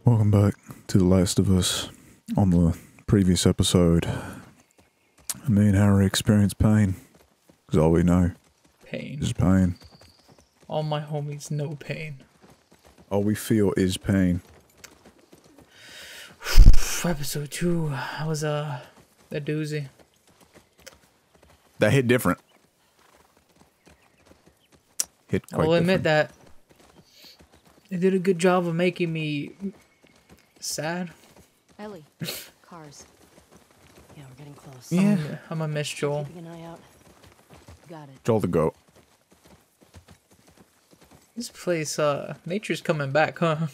Welcome back to The Last of Us. On the previous episode, me and Harry experienced pain. Because all we know Pain. is pain. All my homies know pain. All we feel is pain. Episode 2, that was a doozy. That hit different. Hit quite I will admit different. that they did a good job of making me sad. Ellie, cars. Yeah, we're getting close. Yeah. I'm a miss Joel. Keeping an eye out. Got it. Joel the goat. This place, nature's coming back, huh?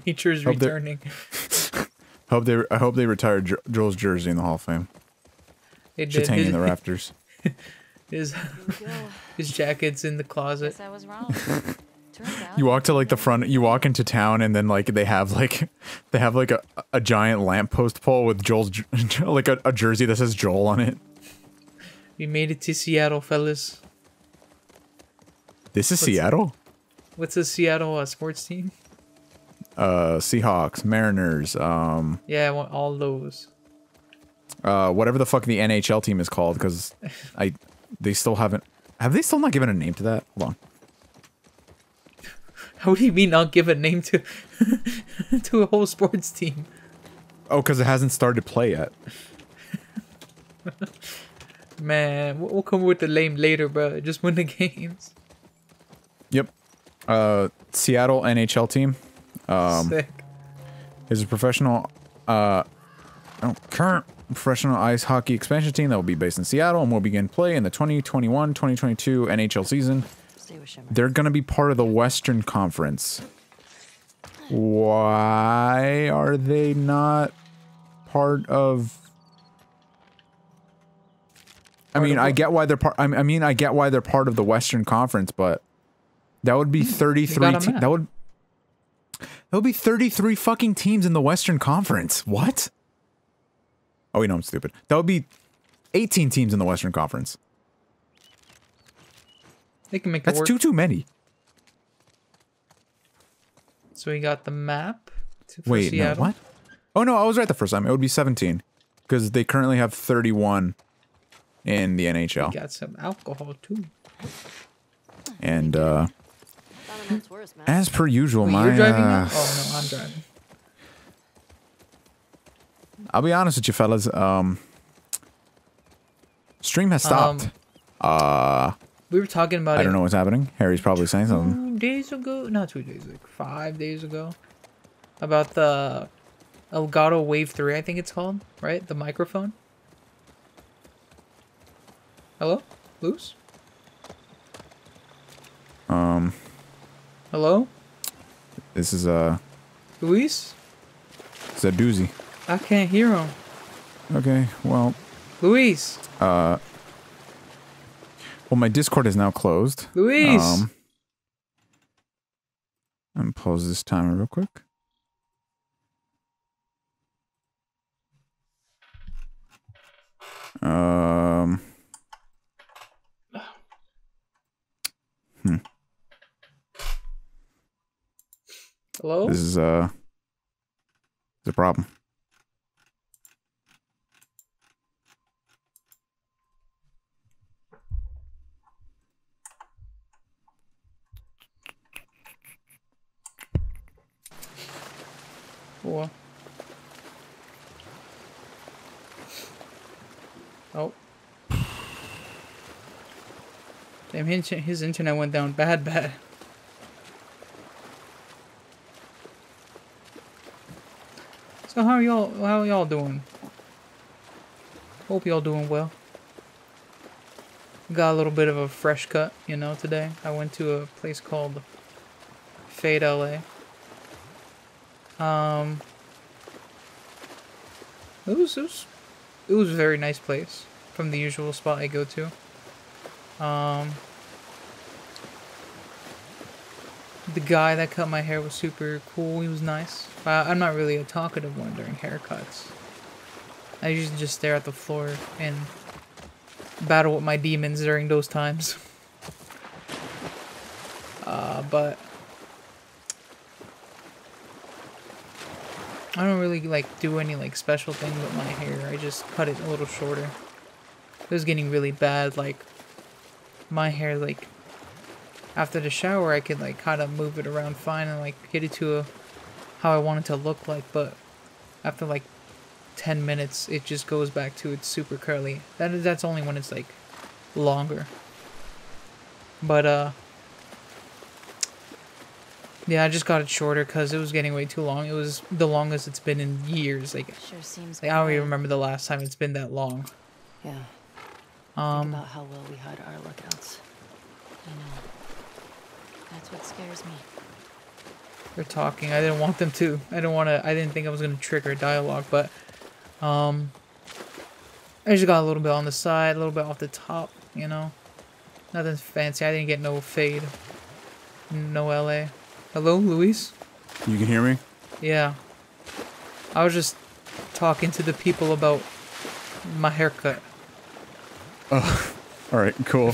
Nature's Hope they're- returning. I hope they retired Joel's jersey in the Hall of Fame. They Shit's hanging in the rafters. His, Here we go. his jacket's in the closet. Guess I was wrong. Turns out You walk to like the front. You walk into town, and then like they have like a giant lamppost pole with Joel's like a jersey that says Joel on it. We made it to Seattle, fellas. This is Seattle. What's a Seattle sports team? Seahawks, Mariners, Yeah, I want all those. whatever the fuck the NHL team is called, because they still haven't. Have they still not given a name to that? Hold on. How do you mean not give a name to to a whole sports team? Oh, because it hasn't started play yet. Man, we'll come with the name later, bro. Just win the games. Yep. Seattle NHL team. Sick. Is a professional, current professional ice hockey expansion team that will be based in Seattle and will begin play in the 2021-2022 NHL season. stay with Shimmer. They're going to be part of the Western Conference. Why are they not part of... I mean, I get why they're part... I mean, I get why they're part of the Western Conference, but that would be 33... That would be 33 fucking teams in the Western Conference. What? Oh, wait, no, I'm stupid. That would be 18 teams in the Western Conference. They can make it That's work. too many. So we got the map. For Wait, no, Seattle. what? Oh, no, I was right the first time. It would be 17. Because they currently have 31 in the We NHL. got some alcohol too. And, Found a note's worse, man. as per usual, Wait, my... you're driving now? Oh no, I'm driving. I'll be honest with you, fellas. Stream has stopped. We were talking about I it don't know what's happening. Harry's probably saying something. 2 days ago. Not 2 days, like 5 days ago. About the Elgato Wave 3, I think it's called, right? The microphone. Hello? Loos? Hello? This is a Luis? doozy. I can't hear him. Okay, well, Luis! well, my Discord is now closed. Luis! Let me pause this timer real quick. Hello? This is a problem. What? Oh. Damn, his internet went down bad. So how are y'all doing? Hope y'all doing well. Got a little bit of a fresh cut, you know, today. I went to a place called Fade LA. It was a very nice place from the usual spot I go to. The guy that cut my hair was super cool. He was nice. I'm not really a talkative one during haircuts. I usually just stare at the floor and battle with my demons during those times. But I don't really like do any like special thing with my hair. I just cut it a little shorter. It was getting really bad. Like my hair, like after the shower, I could like kind of move it around fine and like get it to how I want it to look like. But after like 10 minutes, it just goes back to its super curly. That's only when it's like longer. But yeah, I just got it shorter because it was getting way too long. It was the longest it's been in years. Like, Sure seems I don't even remember the last time it's been that long. Yeah. Think about how well we hide our lookouts. I know. That's what scares me. They're talking. I didn't want them to. I didn't think I was gonna trigger dialogue, but I just got a little bit on the side, a little bit off the top, you know. Nothing fancy. I didn't get no fade. No LA. Hello, Luis? You can hear me? Yeah. I was just talking to the people about my haircut. Oh, all right, cool.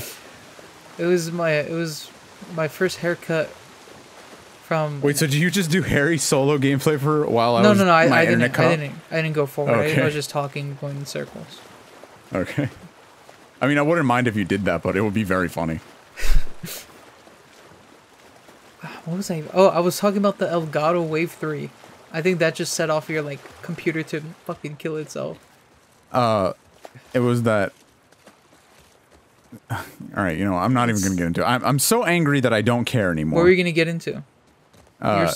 It was my first haircut from. Wait, so did you just do Harry solo gameplay for a while? No, I didn't go forward. Okay. I was just talking, going in circles. Okay. I mean, I wouldn't mind if you did that, but it would be very funny. What was I? Oh, I was talking about the Elgato Wave 3. I think that just set off your like computer to fucking kill itself. It was that. All right, you know, I'm not even gonna get into it. I'm so angry that I don't care anymore. What were you gonna get into? You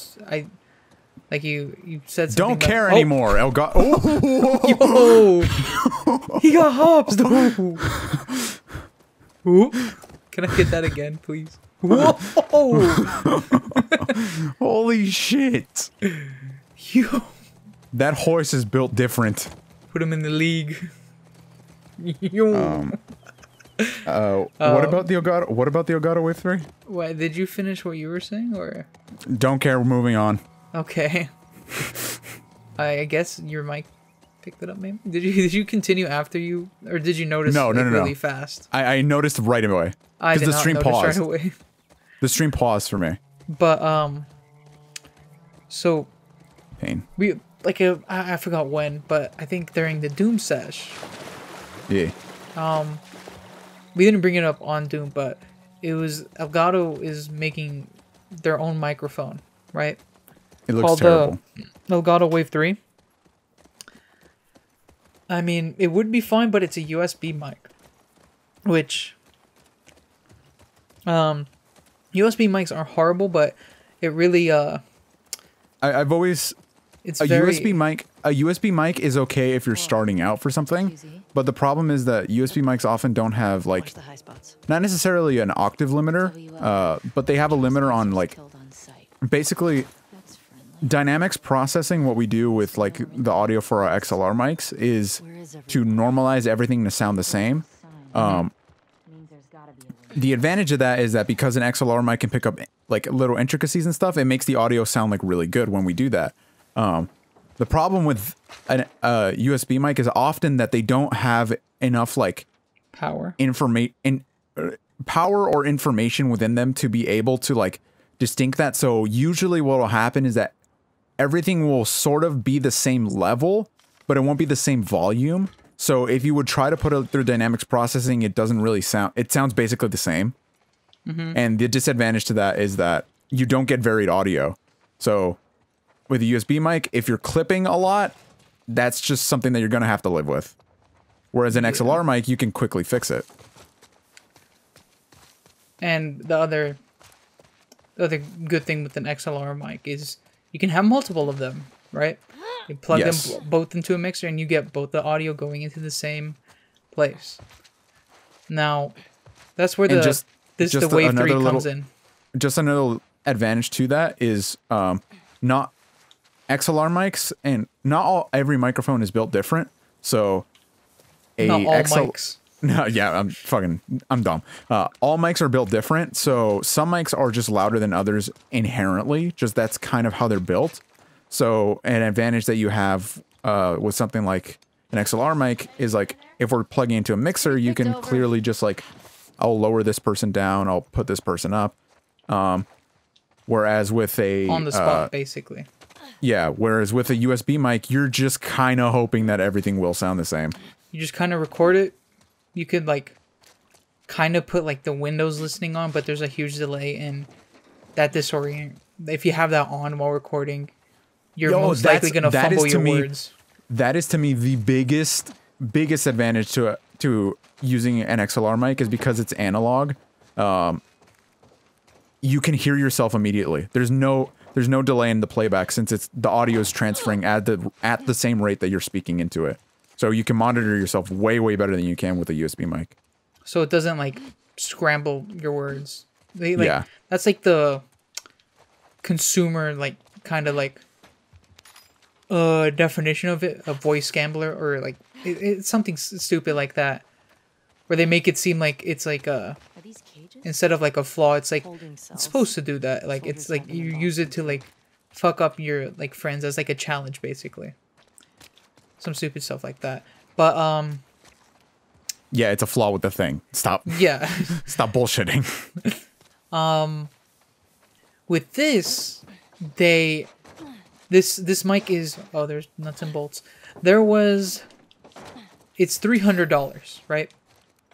said something. Don't care anymore, Elgato. Yo, he got hops. Ooh. Can I get that again, please? Whoa! Holy shit! Yo, that horse is built different. put him in the league. Yo. What about the Elgato? What about the Elgato Wave 3? What, did you finish what you were saying, or? Don't care. We're moving on. Okay. I guess your mic picked it up, maybe. Did you continue after you, or did you notice really fast? I noticed right away because the stream paused. Right away. The stream paused for me. But so pain. We like I forgot when, but I think during the Doom sesh. Yeah. We didn't bring it up on Doom, but it was Elgato is making their own microphone, right? It looks terrible. Elgato Wave 3. I mean, it would be fine, but it's a USB mic, which USB mics are horrible, but it really I've always USB mic is okay if you're starting out for something, but the problem is that USB mics often don't have like not necessarily an octave limiter, but they have a limiter on like basically dynamics processing. What we do with like the audio for our XLR mics is to normalize everything to sound the same. The advantage of that is that because an XLR mic can pick up like little intricacies and stuff, it makes the audio sound like really good when we do that. The problem with a USB mic is often that they don't have enough like power or information within them to be able to like distinct that. So usually what will happen is that everything will sort of be the same level, but it won't be the same volume. So if you would try to put it through dynamics processing, it doesn't really sound, it sounds basically the same. And the disadvantage to that is that you don't get varied audio. So with a USB mic, if you're clipping a lot, that's just something that you're going to have to live with. Whereas an XLR mic, you can quickly fix it. And the other good thing with an XLR mic is you can have multiple of them, right? You plug them both into a mixer and you get both the audio going into the same place. Now, that's where the Wave 3 comes in. Just another advantage to that is not XLR mics, and not every microphone is built different. So not all mics. No, yeah, I'm dumb. All mics are built different, so some mics are just louder than others inherently. Just that's kind of how they're built. So an advantage that you have with something like an XLR mic is like if we're plugging into a mixer, you can clearly just like, I'll lower this person down, I'll put this person up. Whereas with a on the spot, basically. Yeah, whereas with a USB mic, you're just kind of hoping that everything will sound the same. You just kind of record it. You could like kind of put like the Windows listening on, but there's a huge delay and that disorient. If you have that on while recording, you're most likely going to fumble your words. That is to me the biggest advantage to using an XLR mic is because it's analog. You can hear yourself immediately. There's no delay in the playback since the audio is transferring at the same rate that you're speaking into it. So you can monitor yourself way better than you can with a USB mic. So it doesn't like scramble your words. Yeah. That's like the consumer like kind of like definition of it, a voice gambler, or like it's something stupid like that, where they make it seem like it's like instead of like a flaw, it's like it's supposed to do that. Like it's like you use it to like fuck up your like friends as like a challenge, basically. Some stupid stuff like that. But yeah, it's a flaw with the thing. Stop. Yeah. Stop bullshitting. With this, this mic is there's nuts and bolts. It's $300, right?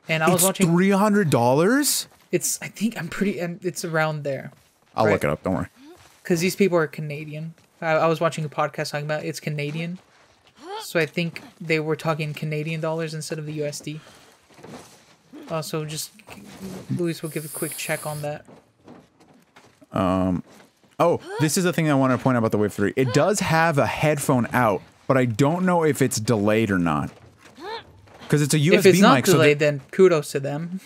And I was watching $300. It's around there. I'll look it up. Don't worry. Because these people are Canadian. I was watching a podcast talking about it's Canadian, so I think they were talking Canadian dollars instead of the USD. So just Luis will give a quick check on that. Oh, this is the thing I want to point out about the Wave 3. It does have a headphone out, but I don't know if it's delayed or not. Because it's a USB mic. If it's not delayed, then kudos to them.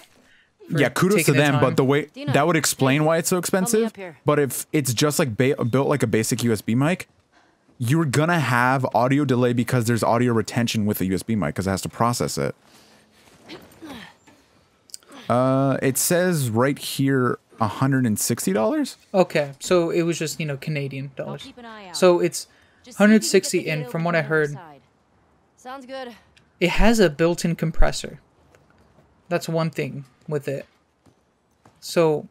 Yeah, kudos to them, but the way that would explain why it's so expensive. But if it's just like built like a basic USB mic, you're gonna have audio delay because there's audio retention with the USB mic because it has to process it. It says right here $160. Okay, so it was just Canadian dollars. So it's 160, and from what I heard, sounds good. It has a built-in compressor. That's one thing with it. So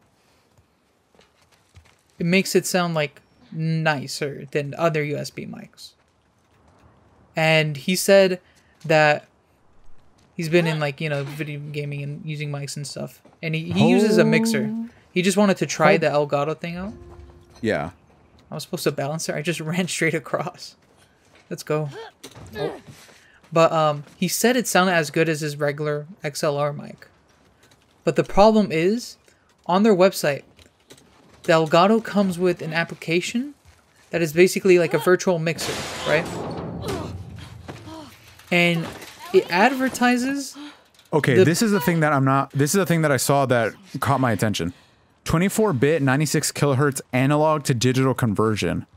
it makes it sound like nicer than other USB mics. And he said that he's been in like video gaming and using mics and stuff, and he uses a mixer. He just wanted to try the Elgato thing out. Yeah. I was supposed to balance it. I just ran straight across. Let's go. Oh. But he said it sounded as good as his regular XLR mic. But the problem is, on their website, the Elgato comes with an application that is basically like a virtual mixer, right? And it advertises... Okay, this is the thing that this is the thing that I saw that caught my attention. 24-bit, 96 kilohertz analog to digital conversion.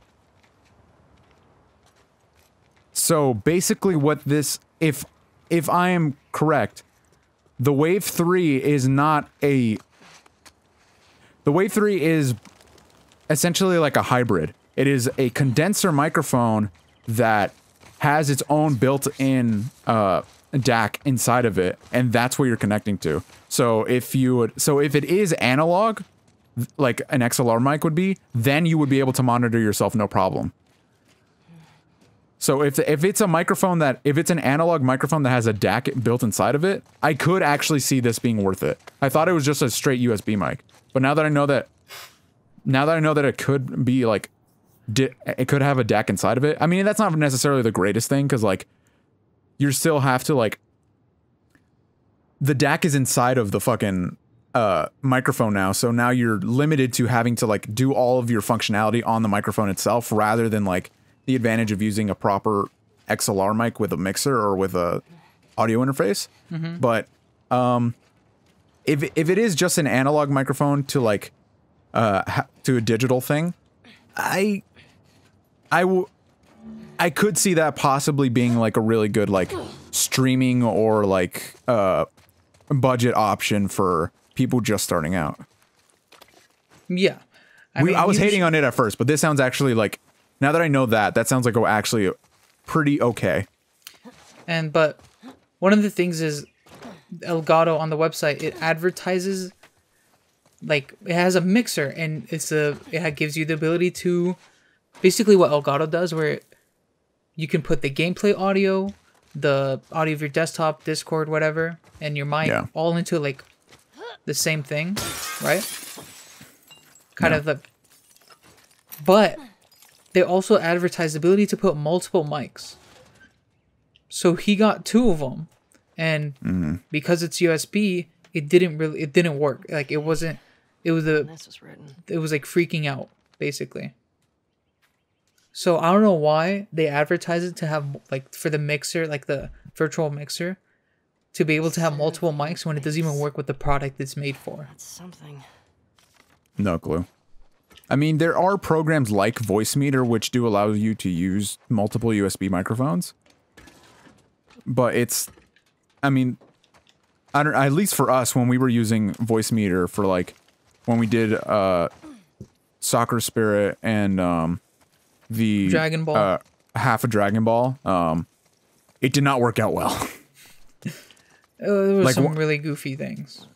So basically what this, if I am correct, the Wave 3 is not the Wave 3 is essentially like a hybrid. It is a condenser microphone that has its own built-in DAC inside of it, and that's what you're connecting to. So if it is analog, like an XLR mic would be, then you would be able to monitor yourself no problem. So if it's a microphone if it's an analog microphone that has a DAC built inside of it, I could actually see this being worth it. I thought it was just a straight USB mic, but now that I know that it could be like, it could have a DAC inside of it. I mean, that's not necessarily the greatest thing because like, you still have to like, the DAC is inside of the fucking microphone now, so now you're limited to having to like do all of your functionality on the microphone itself rather than like the advantage of using a proper XLR mic with a mixer or with a audio interface. Mm-hmm. But if it is just an analog microphone to like to a digital thing, I could see that possibly being like a really good like streaming or like budget option for people just starting out. Yeah. I was hating on it at first, but this sounds actually like, now that I know that sounds like actually pretty okay. But one of the things is Elgato on the website, it advertises like it has a mixer, and it gives you the ability to basically what Elgato does, where you can put the gameplay audio, the audio of your desktop, Discord, whatever, and your mic all into like the same thing, right? Kind of the. But they also advertise the ability to put multiple mics. So he got 2 of them, and because it's USB, it didn't work. Like it was like freaking out basically. So I don't know why they advertise it to have like for the mixer, like the virtual mixer, to be able to have multiple mics when it doesn't even work with the product it's made for. That's something. No clue. I mean, there are programs like Voicemeeter which do allow you to use multiple USB microphones. But it's, I mean, at least for us, when we were using Voicemeeter for like, when we did Soccer Spirit and the Dragon Ball, half a Dragon Ball, it did not work out well. There was like, some really goofy things.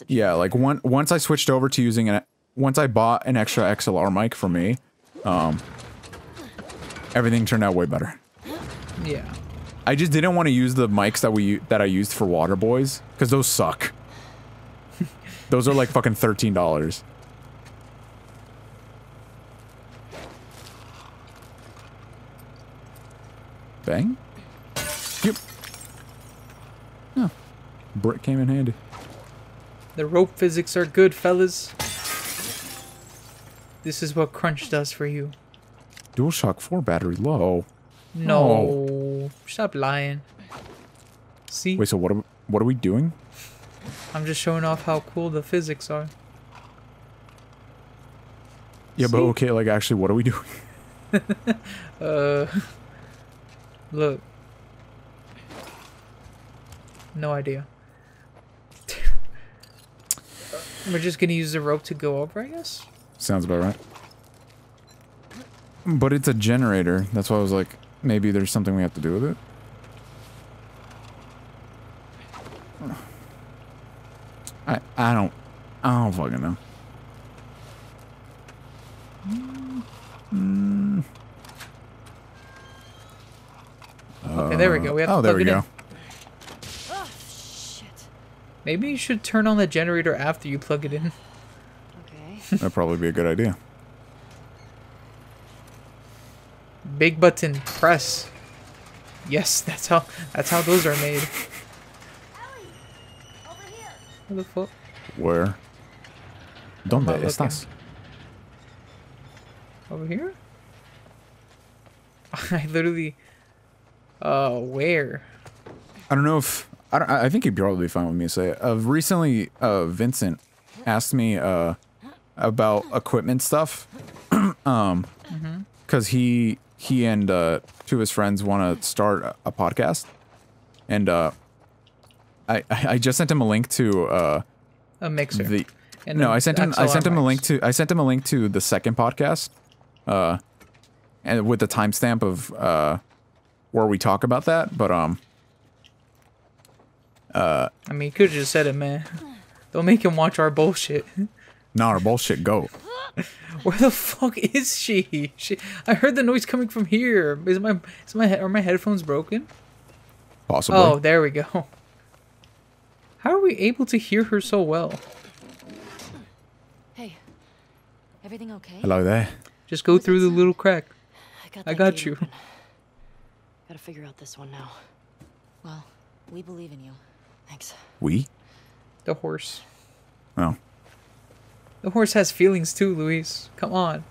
Yeah, like once I switched over to using once I bought an extra XLR mic for me, everything turned out way better. Yeah. I just didn't want to use the mics that I used for Water Boys, because those suck. Those are like fucking $13. Bang? Yep. Oh. Brick came in handy. The rope physics are good, fellas. This is what crunch does for you. DualShock 4 battery low. No. Oh. Stop lying. See? Wait, so what are we doing? I'm just showing off how cool the physics are. Yeah, see? But okay, like actually, what are we doing? Look. No idea. We're just gonna use the rope to go over, I guess? Sounds about right. But it's a generator. That's why I was like, maybe there's something we have to do with it. I don't fucking know. Okay, there we go. We have to there plug we it go. in. Oh, shit. Maybe you should turn on the generator after you plug it in. Okay. That'd probably be a good idea. Big button, press. Yes, that's how those are made. What the fuck? Where? ¿Dónde estás? Over here? I literally. Where? I don't know if I think he'd probably be fine with me to say it. Recently, Vincent asked me about equipment stuff, because he and 2 of his friends want to start a podcast, and I just sent him a link to a mixer. I sent him a link to the second podcast, and with the timestamp of where we talk about that, but I mean, you could have just said it, man. Don't make him watch our bullshit. Nah, our bullshit go. Where the fuck is she? I heard the noise coming from here. Are my headphones broken? Possibly. Oh, there we go. How are we able to hear her so well? Hey, everything okay? Hello there. Just go through the little crack. I got you. Open. Gotta figure out this one now. Well, we believe in you. Thanks. We? The horse. Oh. The horse has feelings too, Luis. Come on.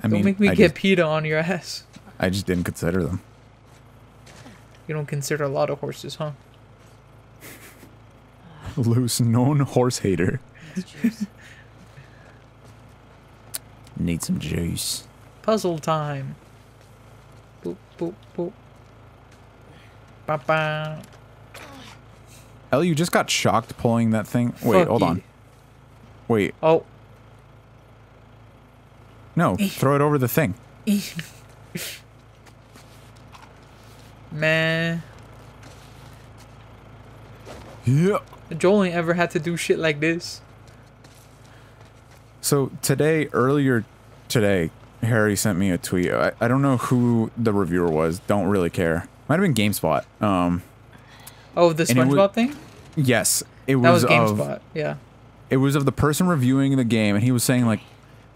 Don't make me get PETA on your ass. I just didn't consider them. You don't consider a lot of horses, huh? Loose, known horse hater. Need some juice. Puzzle time. Boop, boop, boop. Ba-ba. Ellie, you just got shocked pulling that thing. Wait, hold on. Wait. Oh. No, throw it over the thing. Man. Yeah. Joel ain't ever had to do shit like this. So earlier today, Harry sent me a tweet. I don't know who the reviewer was. Don't really care. Might have been GameSpot. Oh, the SpongeBob thing? Yes. That was GameSpot, yeah. It was of the person reviewing the game, and he was saying, like,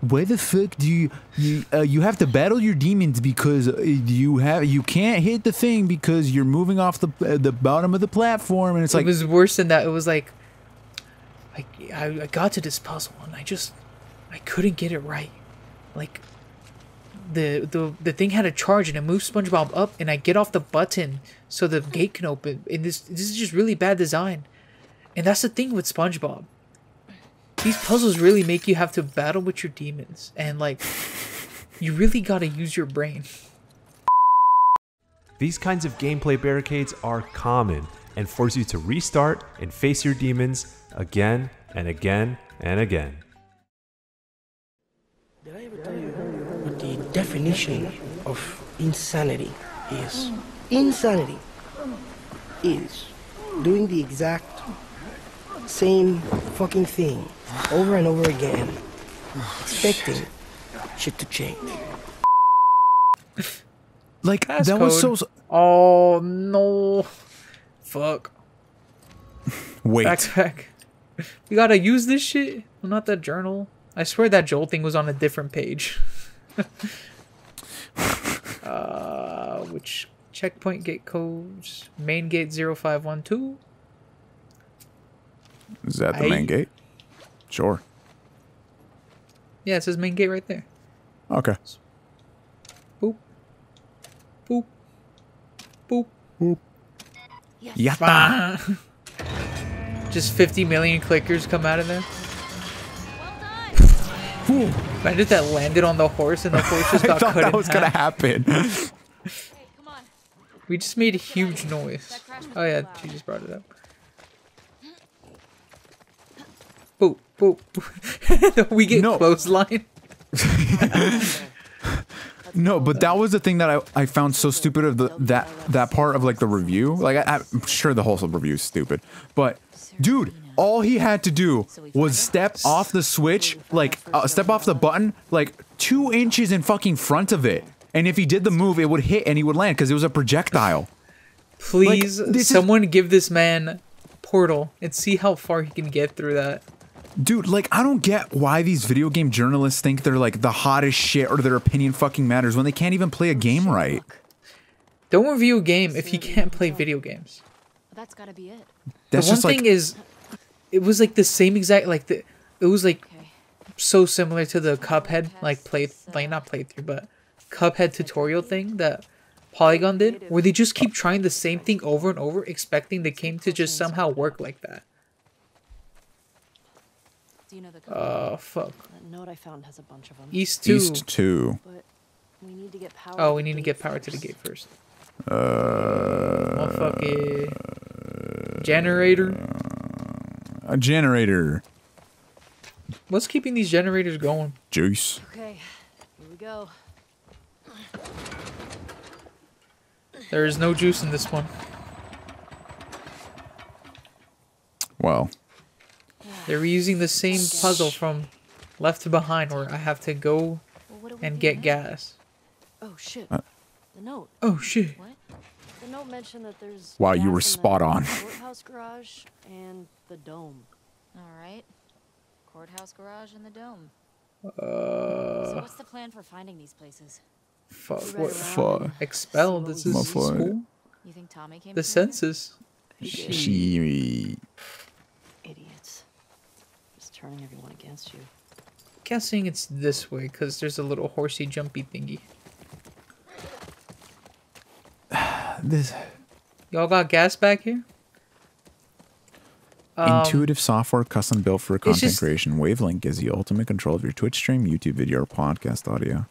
why the fuck do you have to battle your demons because you can't hit the thing because you're moving off the bottom of the platform, and it's like... It was worse than that. It was like I got to this puzzle, and I couldn't get it right. Like, the thing had a charge, and it moved SpongeBob up, and I get off the button so the gate can open. And this is just really bad design. And that's the thing with SpongeBob. These puzzles really make you have to battle with your demons, and like, you really gotta use your brain. These kinds of gameplay barricades are common and force you to restart and face your demons again and again and again. Did I ever tell you what the definition of insanity is? Insanity is doing the exact same fucking thing over and over again, expecting shit to change. Like, that was so... Oh, no. Fuck. Wait. Backpack. We gotta use this shit? Well, not that journal. I swear that Joel thing was on a different page. Which checkpoint gate codes? Main gate 0512? Is that the main gate? Sure. Yeah, it says main gate right there. Okay. Boop. Boop. Boop. Boop. Yatta. Just 50 million clickers come out of there. Imagine if that landed on the horse and the horse just got cut in half. I thought that was gonna happen. Hey, come on. We just made a huge noise. Oh yeah, she just brought it up. Boop, boop, boop. We get clothesline. No, but that was the thing that I found so stupid of that part of like the review. Like I'm sure the whole review is stupid, but dude, all he had to do was step off the switch, like step off the button, like 2 inches in fucking front of it, and if he did the move, it would hit and he would land because it was a projectile. Please, like, someone give this man Portal and see how far he can get through that. Dude, like, I don't get why these video game journalists think they're, like, the hottest shit or their opinion fucking matters when they can't even play a game right. Don't review a game if you can't play video games. That's gotta be it. The one thing is, it was, like, the same exact, like, it was, like, so similar to the Cuphead, like, not playthrough, but Cuphead tutorial thing that Polygon did, where they just keep trying the same thing over and over, expecting the game to just somehow work like that. Do you know the fuck. That note I found has a bunch of them. East 2. But we need to get power. Oh, we need to get power to the gate first. Generator. A generator. What's keeping these generators going? Juice. Okay, here we go. There is no juice in this one. Well. They're reusing the same puzzle from Left Behind where I have to go and get gas. Oh shit. The note. Oh shit. What? The note mentioned that there's wow, you were spot on. Courthouse garage and the dome. Alright. Courthouse garage and the dome. So what's the plan for finding these places? Fuck. What? Fuck. Expelled. This is school? You think Tommy came the census. She. Idiots. Just turning everyone against you. Guessing it's this way because there's a little horsey jumpy thingy. This. Y'all got gas back here? Intuitive software custom built for content creation. Wavelength gives you ultimate control of your Twitch stream, YouTube video, or podcast audio.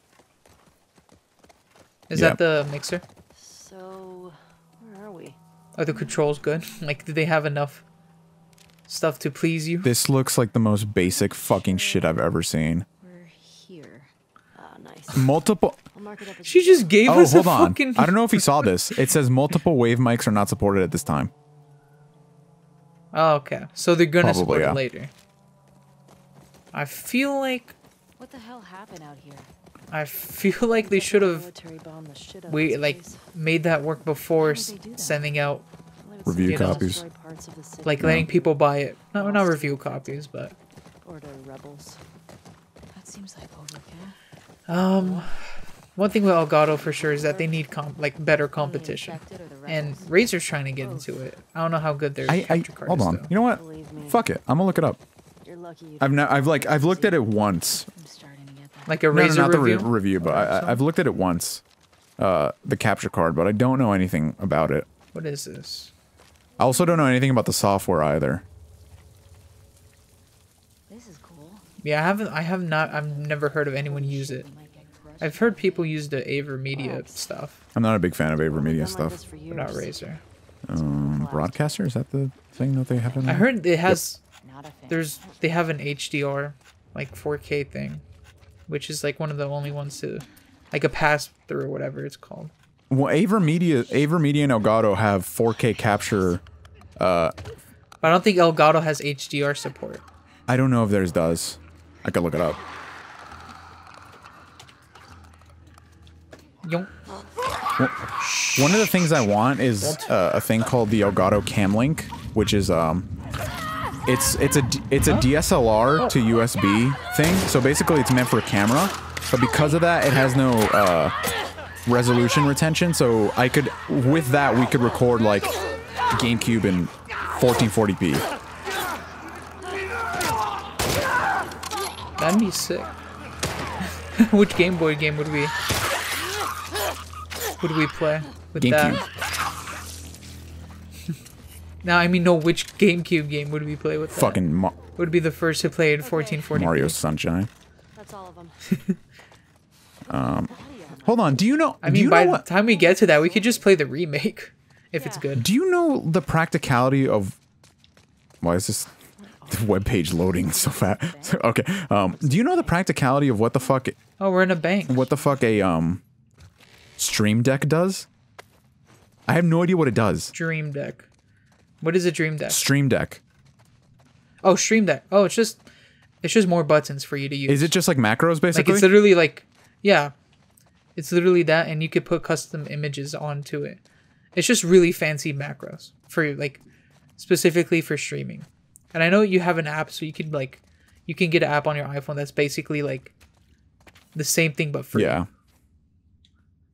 Is that the mixer? So, where are we? Are the controls good? Like, do they have enough stuff to please you? This looks like the most basic fucking shit I've ever seen. We're here. Ah, nice. Multiple. She just gave us hold a on. fucking... I don't know if you saw this. It says multiple wave mics are not supported at this time. Oh, okay. So they're gonna support it later. I feel like... What the hell happened out here? I feel like they should have made that work before sending out review copies. Like letting people buy it. Not review copies, but That seems like overkill. one thing with Elgato for sure is that they need better competition. And Razer's trying to get into it. I don't know how good their capture card hold is. on. Though. You know what? Fuck it. I'm gonna look it up. I've looked at it once. Like a Razer not review? the review, but I've looked at it once. The capture card, but I don't know anything about it. What is this? I also don't know anything about the software either. This is cool. Yeah, I've never heard of anyone use it. I've heard people use the AverMedia stuff. I'm not a big fan of AverMedia stuff. But not Razer. Broadcaster, is that the thing that they have in there? I heard it has they have an HDR like 4K thing, which is like one of the only ones to like a pass through or whatever it's called. Well, AverMedia and Elgato have 4K capture. But I don't think Elgato has HDR support. I don't know if theirs does. I could look it up. Yonk. One of the things I want is a thing called the Elgato Camlink, which is it's a DSLR to USB thing. So basically, it's meant for a camera, but because of that, it has no resolution retention. So with that, we could record like GameCube in 1440p. That'd be sick. Which Game Boy game would we play with GameCube. that? Now, I mean, no, which GameCube game would we play with that? Fucking Would be the first to play in 1440p. Mario Sunshine. That's all of them. Hold on, do you know? I mean, by the time we get to that, we could just play the remake if it's good. Do you know the practicality of? Why is this web page loading so fast? Okay. Do you know the practicality of what the fuck? Oh, we're in a bank. What the fuck a Stream Deck does? I have no idea what it does. Dream Deck. What is a Dream Deck? Stream Deck. Oh, Stream Deck. Oh, it's just more buttons for you to use. Is it just like macros basically? Like it's literally like, yeah, it's literally that, and you could put custom images onto it. It's just really fancy macros for like specifically for streaming. And I know you have an app, so you can get an app on your iPhone that's basically like the same thing but free. Yeah.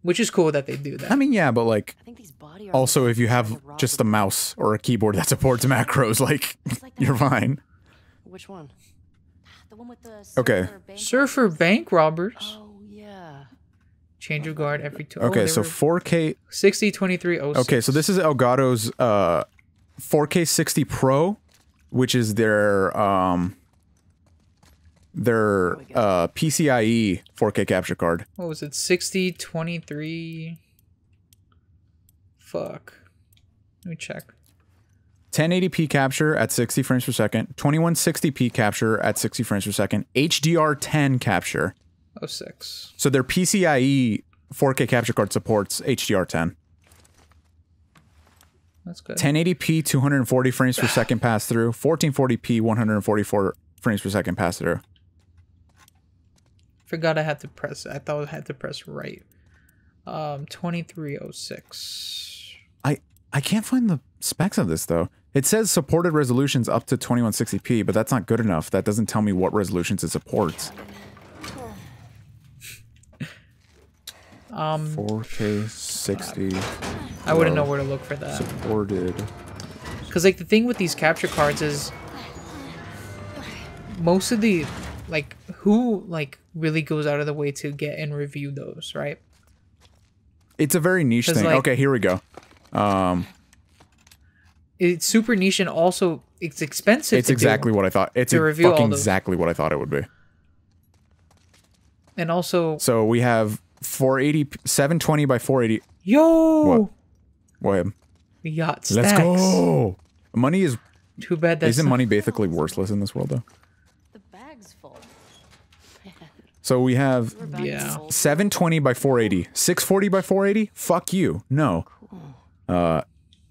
Which is cool that they do that. I mean, yeah, but like, also if you have just a mouse or a keyboard that supports macros, like, you're fine. Which one? The one with the Okay. Surfer bank robbers. Oh yeah. Change of guard every 2. Okay, so 4K 602306. Okay, so this is Elgato's 4K 60 Pro, which is their PCIe 4K capture card. What was it? 6023. Fuck. Let me check. 1080p capture at 60 frames per second, 2160p capture at 60 frames per second, HDR10 capture. 06. So their PCIe 4K capture card supports HDR10. That's good. 1080p 240 frames per second pass through, 1440p 144 frames per second pass through. Forgot I had to press. I thought I had to press right. 2306. I can't find the specs of this though. It says supported resolutions up to 2160p, but that's not good enough. That doesn't tell me what resolutions it supports. 4K 60. I wouldn't know where to look for that. Supported. Because like the thing with these capture cards is most of the like who like really goes out of the way to get and review those, right? It's a very niche thing. Like, okay, here we go. It's super niche and also it's expensive. It's exactly what I thought. It's fucking exactly what I thought it would be. And also, so we have 480, 720 by 480. Yo, what? We got stacks. Let's go. Money is too bad. Isn't money basically worthless in this world though? The bag's full. So we have 720 by 480, 640 by 480. Fuck you. No.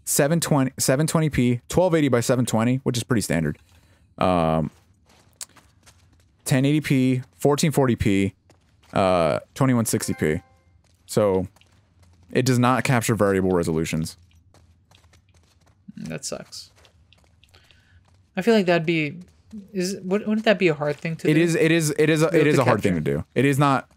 720p, 1280 by 720, which is pretty standard. 1080p, 1440p, 2160p. So it does not capture variable resolutions. That sucks. I feel like that'd be wouldn't that be a hard thing to do? It is a hard thing to do. It is not.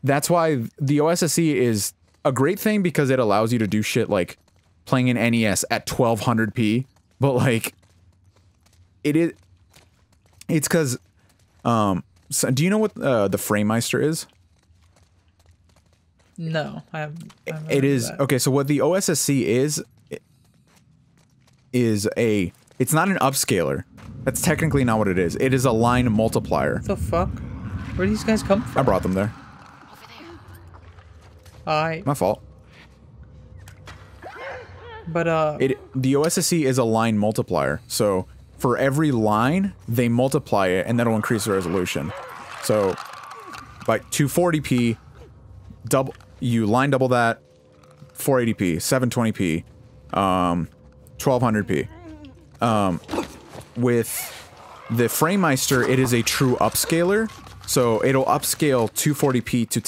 That's why the OSSC is a great thing because it allows you to do shit like playing an NES at 1200p, but like it's because so do you know what the FrameMeister is? No, I haven't it is okay. So what the OSSC is it's not an upscaler. That's technically not what it is. It is a line multiplier. What the fuck? Where do these guys come from? I brought them there. My fault. But the OSSC is a line multiplier. So for every line, they multiply it, and that'll increase the resolution. So by 240p, you line double that, 480p, 720p, 1200p. With the FrameMeister, it is a true upscaler, so it'll upscale 240p to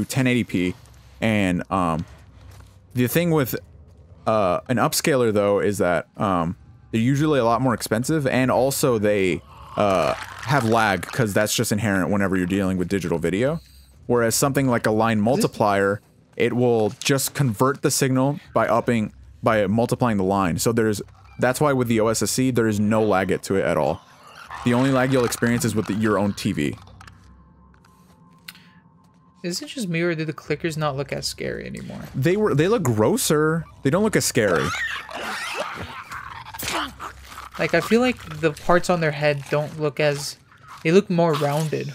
1080p, and the thing with an upscaler though is that they're usually a lot more expensive, and also they have lag because that's just inherent whenever you're dealing with digital video. Whereas something like a line multiplier, it will just convert the signal by multiplying the line. So that's why with the OSSC, there is no lag to it at all. The only lag you'll experience is with your own TV. Is it just me, or do the clickers not look as scary anymore? They look grosser. They don't look as scary. Like, I feel like the parts on their head don't look as... They look more rounded.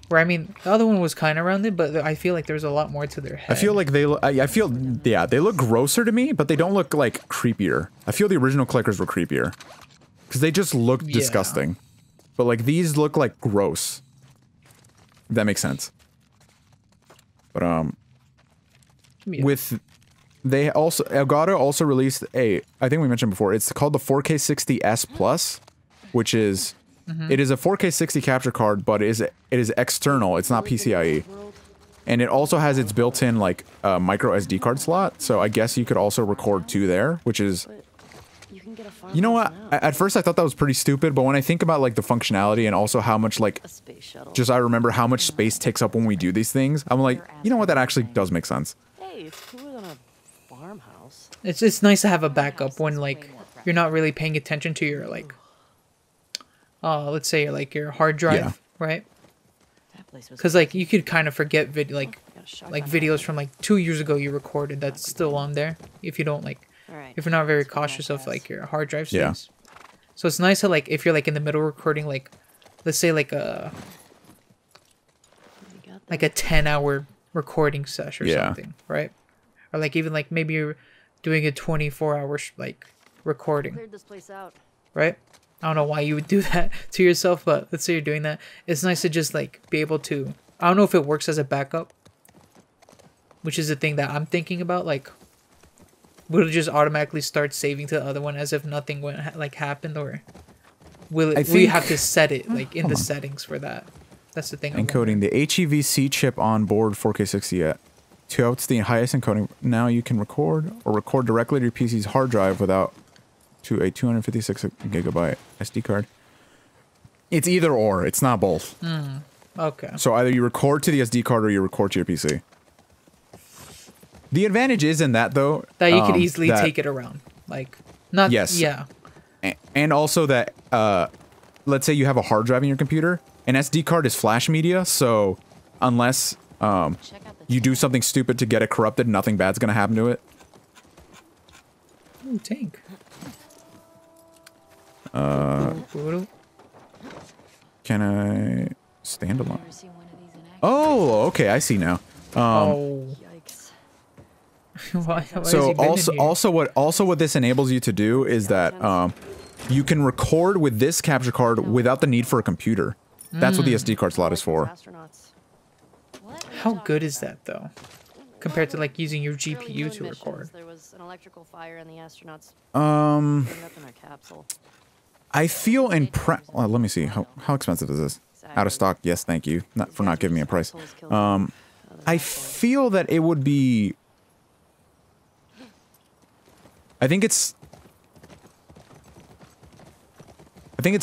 Where, I mean, the other one was kind of rounded, but I feel like there's a lot more to their head. I feel like they look grosser to me, but they don't look, like, creepier. I feel the original clickers were creepier. Because they just looked disgusting. But, like, these look, like, gross. If that makes sense. But, with... Elgato also released I think we mentioned before, it's called the 4K 60S Plus, which is... It is a 4K 60 capture card, but it is external. It's not PCIe. And it also has its built-in, like, micro SD card slot, so I guess you could also record to there, which is... You know what? At first I thought that was pretty stupid, but when I think about, like, the functionality and also how much, like... Just I remember how much space takes up when we do these things, I'm like, you know what? That actually does make sense. Hey, it's cooler than a farmhouse. It's nice to have a backup when, like, you're not really paying attention to your, like... let's say like your hard drive, right? Because like you could kind of forget videos from like 2 years ago you recorded that's still on there if you don't if you're not very cautious of like your hard drive space. Yeah. So it's nice to like if you're like in the middle recording, like let's say like a 10-hour recording session or something, right? Or like even like maybe you're doing a 24-hour like recording, right? I don't know why you would do that to yourself, but let's say you're doing that. It's nice to just like be able to... I don't know if it works as a backup, which is the thing that I'm thinking about. Like, will it just automatically start saving to the other one as if nothing happened, or will you have to set it like in the settings for that? That's the thing. Encoding the HEVC chip on board 4K 60 at 2 outs, the highest encoding. Now you can record directly to your PC's hard drive without to a 256 gigabyte SD card. It's either or. It's not both. Okay. So either you record to the SD card or you record to your PC. The advantage is in that though that you could easily take it around. Like not yeah. And also that let's say you have a hard drive in your computer, an SD card is flash media, so unless you do something stupid to get it corrupted, nothing bad's gonna happen to it. Ooh, tank. Can I stand alone? Oh, okay, I see now. So also what this enables you to do is that you can record with this capture card without the need for a computer. That's what the SD card slot is for. How good is that though? Compared to like using your GPU to record. There was an electrical fire in the astronauts. I feel let me see. How expensive is this? Out of stock. Yes, thank you. Not for not giving me a price. I feel that it would be. I think it's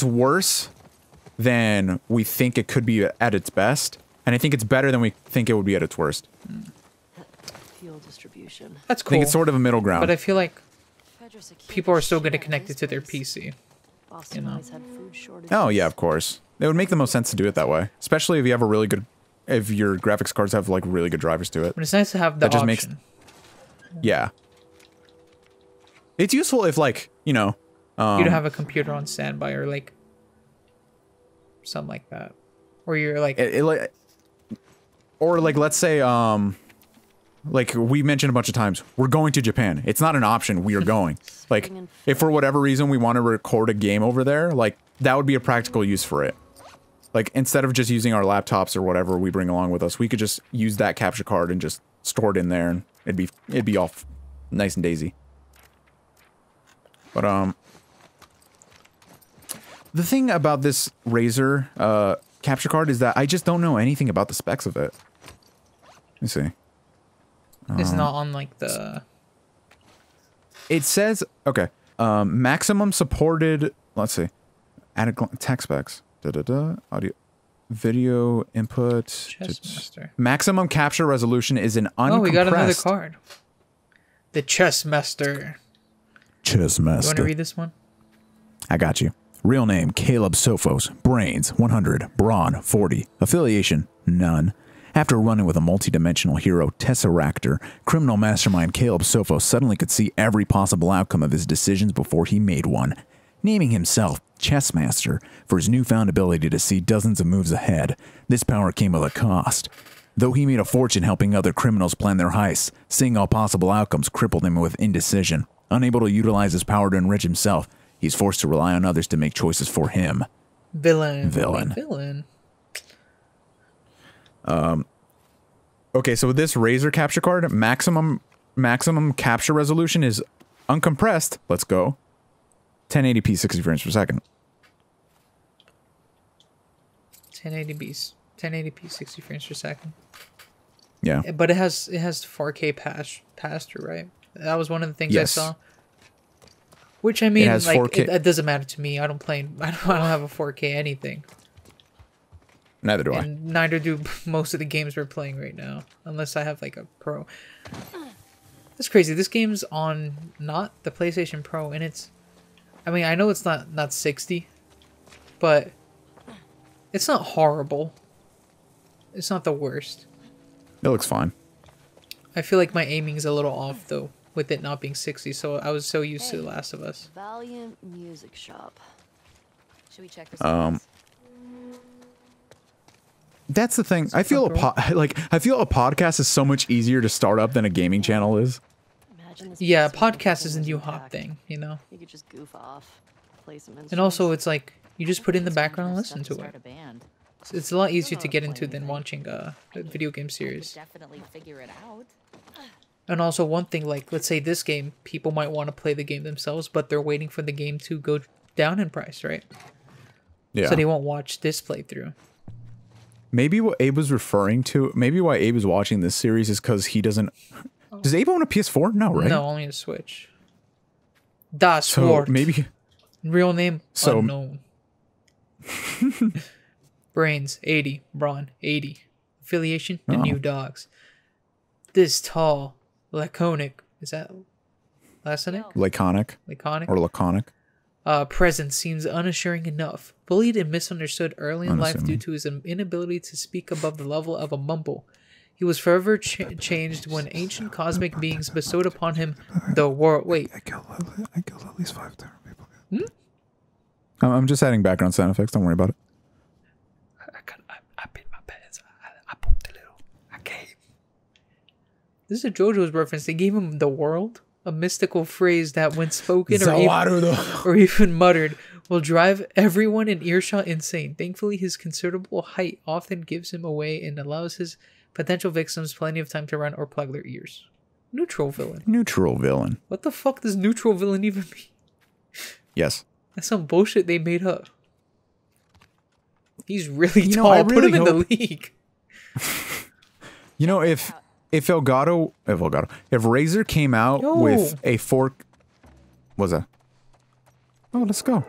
worse than we think it could be at its best, and I think it's better than we think it would be at its worst. Fuel distribution. That's cool. I think it's sort of a middle ground. But I feel like people are still going to connect it to their PC. You know? Oh yeah, of course. It would make the most sense to do it that way, especially if you have a really good, if your graphics cards have like really good drivers to it. But it's nice to have the that just option. Yeah. It's useful if like, you know, you don't have a computer on standby or like something like that, or you're like, or like let's say like we mentioned a bunch of times, we're going to Japan. It's not an option. We are going. Like if for whatever reason we want to record a game over there, like that would be a practical use for it. Like instead of just using our laptops or whatever we bring along with us, we could just use that capture card and just store it in there, and it'd be all nice and daisy. But the thing about this Razer capture card is that I just don't know anything about the specs of it. Let me see. it's not on like the. It says okay. Maximum supported. Let's see. Added tech specs. Audio, video input. Chessmaster. Maximum capture resolution is an uncompressed. Oh, we got another card. The Chessmaster. Chessmaster. You want to read this one? I got you. Real name, Caleb Sophos. Brains, 100. Brawn, 40. Affiliation, none. After running with a multi-dimensional hero, Tesseractor, criminal mastermind Caleb Sophos suddenly could see every possible outcome of his decisions before he made one. Naming himself Chessmaster for his newfound ability to see dozens of moves ahead, this power came with a cost. Though he made a fortune helping other criminals plan their heists, seeing all possible outcomes crippled him with indecision. Unable to utilize his power to enrich himself, he's forced to rely on others to make choices for him. Villain. Okay, so with this Razer capture card, maximum capture resolution is uncompressed. Let's go. 1080p 60 frames per second. 1080p 60 frames per second. Yeah. But it has 4K pass through, right? That was one of the things yes. I saw. Which I mean, it has like 4K. It doesn't matter to me. I don't have a 4K anything. Neither do and neither do most of the games we're playing right now, unless I have like a Pro. That's crazy. This game's on not the PlayStation Pro, and it's. I mean, I know it's not 60, but it's not horrible. It's not the worst. It looks fine. I feel like my aiming's a little off though, with it not being 60. So I was so used to The Last of Us. Valiant Music Shop. Should we check this That's the thing. I feel a podcast is so much easier to start up than a gaming channel is. Yeah, a podcast is a new hot thing, you know. You could just goof off, play some instruments. And also, it's like you just put it in the background and listen to it. It's a lot easier to get into than watching a video game series. Definitely figure it out. And also, one thing, like let's say this game, people might want to play the game themselves, but they're waiting for the game to go down in price, right? Yeah. So they won't watch this playthrough. Maybe what Abe was referring to, maybe why Abe is watching this series is because he doesn't. Does Abe own a PS4? No, right? No, only a Switch. Das so Wort. maybe. Real name unknown. Brains 80. Brawn 80. Affiliation the New Dogs. This tall, laconic. Is that laconic? Laconic. Laconic. Or laconic. Presence seems unassuring enough. Bullied and misunderstood early in life due to his inability to speak above the level of a mumble. He was forever changed when ancient cosmic beings bestowed upon him the world. Wait. I killed at least 5 different people. I'm just adding background sound effects. Don't worry about it. I bit my pants. I pooped a little. I came. This is a JoJo's reference. They gave him the world, a mystical phrase that, when spoken or even muttered, will drive everyone in earshot insane. Thankfully, his considerable height often gives him away and allows his potential victims plenty of time to run or plug their ears. Neutral villain. Neutral villain. What the fuck does neutral villain even mean? Yes. That's some bullshit they made up. He's really tall. Put him in the league. You know, if Razor came out with a fork, what's that? Oh, let's go.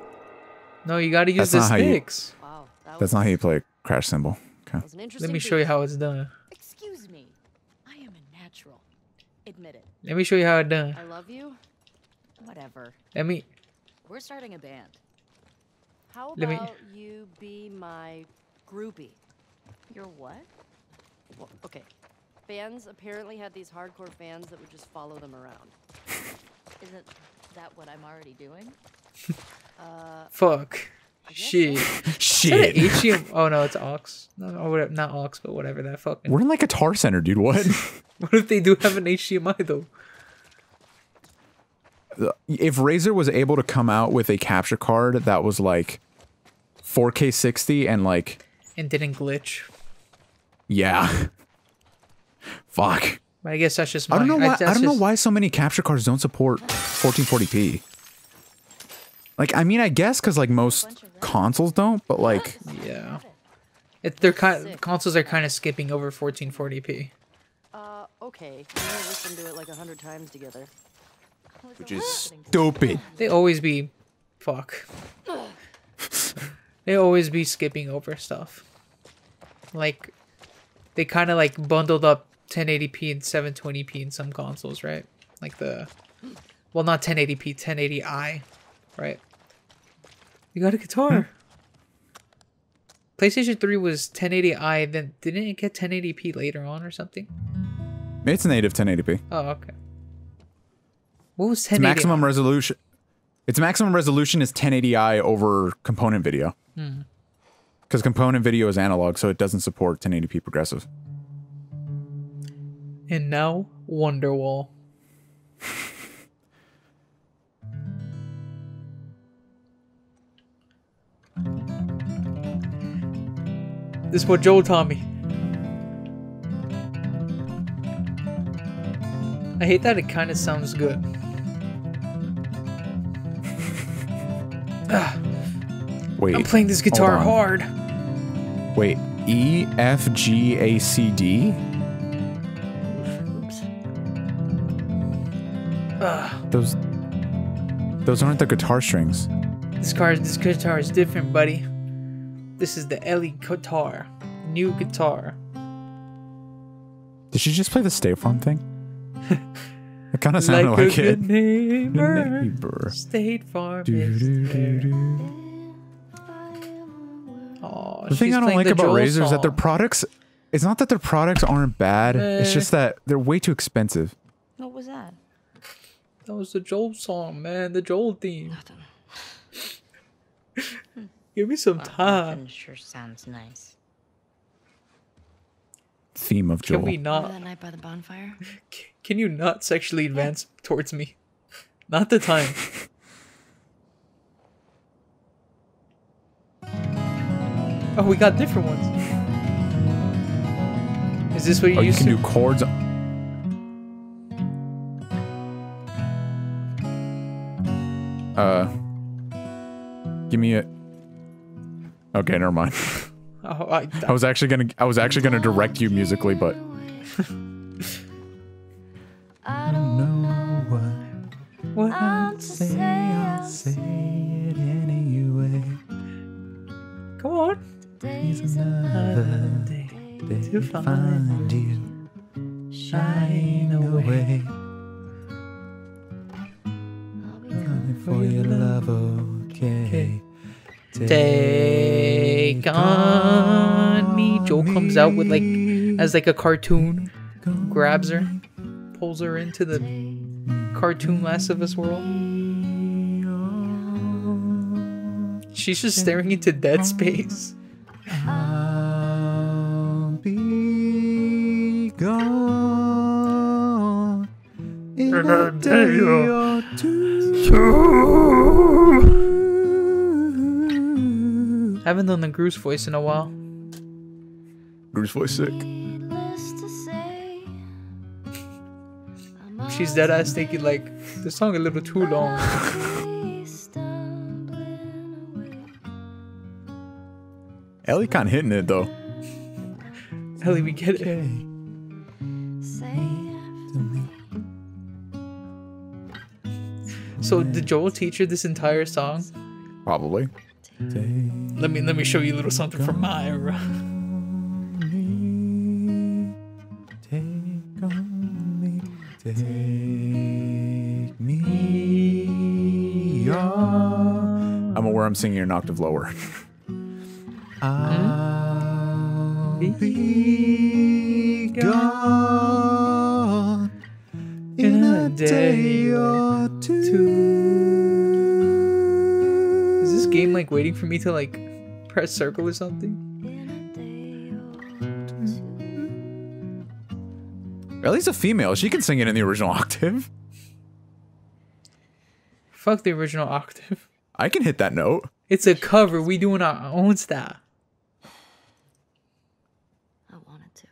No, you got to use the sticks. Wow, that's not how you play a crash cymbal. Okay. Let me show you how it's done. Excuse me. I am a natural. Admit it. Let me show you how it's done. I love you. Whatever. We're starting a band. How about you be my groupie? Your what? Well, okay. Fans apparently had these hardcore fans that would just follow them around. Isn't that what I'm already doing? Fuck. Shit. So. Shit. HDMI. Oh no, it's aux. No, whatever, not aux, but whatever that fucking. We're in like a Guitar Center, dude. What? What if they do have an HDMI though? If Razer was able to come out with a capture card that was like 4K 60 and like... And didn't glitch. Yeah. Fuck. But I guess that's just my... I don't know why so many capture cards don't support 1440p. Like, I mean, I guess because like most consoles don't, but like... Yeah. Consoles are kind of skipping over 1440p. Okay. We listened to it like 100 times together. Which is stupid. They always be... Fuck. They always be skipping over stuff. Like, they kind of like bundled up 1080p and 720p in some consoles, right? Like the... Well, not 1080p, 1080i, right? You got a guitar. PlayStation 3 was 1080i, then didn't it get 1080p later on or something? It's native 1080p. Oh, okay. What was 1080i? Its maximum resolution. Its maximum resolution is 1080i over component video. Because component video is analog, so it doesn't support 1080p progressive. And now, Wonderwall. This is what Joel taught me. I hate that it kind of sounds good. Wait. I'm playing this guitar hard. Wait. E, F, G, A, C, D? Oops. Those aren't the guitar strings. This guitar is different, buddy. This is the Ellie guitar. New guitar. Did she just play the State Farm thing? It kind of sounded like a it. Neighbor. State Farm is there. Oh, the thing I don't like about Razer is that their products... It's not that their products aren't bad. It's just that they're way too expensive. What was that? That was the Joel song, man. The Joel theme. Nothing. Give me some time. Sure sounds nice. Theme of Joel. Can we not? That night by the bonfire? Can you not sexually advance towards me? Not the time. Oh, we got different ones. Is this what you used to? You can do chords. Give me a... Okay, never mind. Oh, I was actually gonna direct you musically, but... I don't know what I'll say, I'll say it anyway. Come on. Today's Another day to find you. shine away. For your love, okay. Take on me. Joel comes out with like as like a cartoon, grabs her, pulls her into the cartoon Last of Us world. She's just staring into dead space. I'll be gone in a day or two. Haven't done the Groose voice in a while. Groose voice sick. She's dead ass thinking like the song a little too long. Ellie kind of hitting it though. Ellie, we get it. So did Joel teach her this entire song? Probably. Let me show you a little something from my era. Take me on. I'm aware I'm singing an octave lower. I'll be gone in a day or two. Is this game like waiting for me to like press circle or something? Ellie's a female. She can sing it in the original octave. Fuck the original octave. I can hit that note. It's a cover. We doing our own style. I wanted to.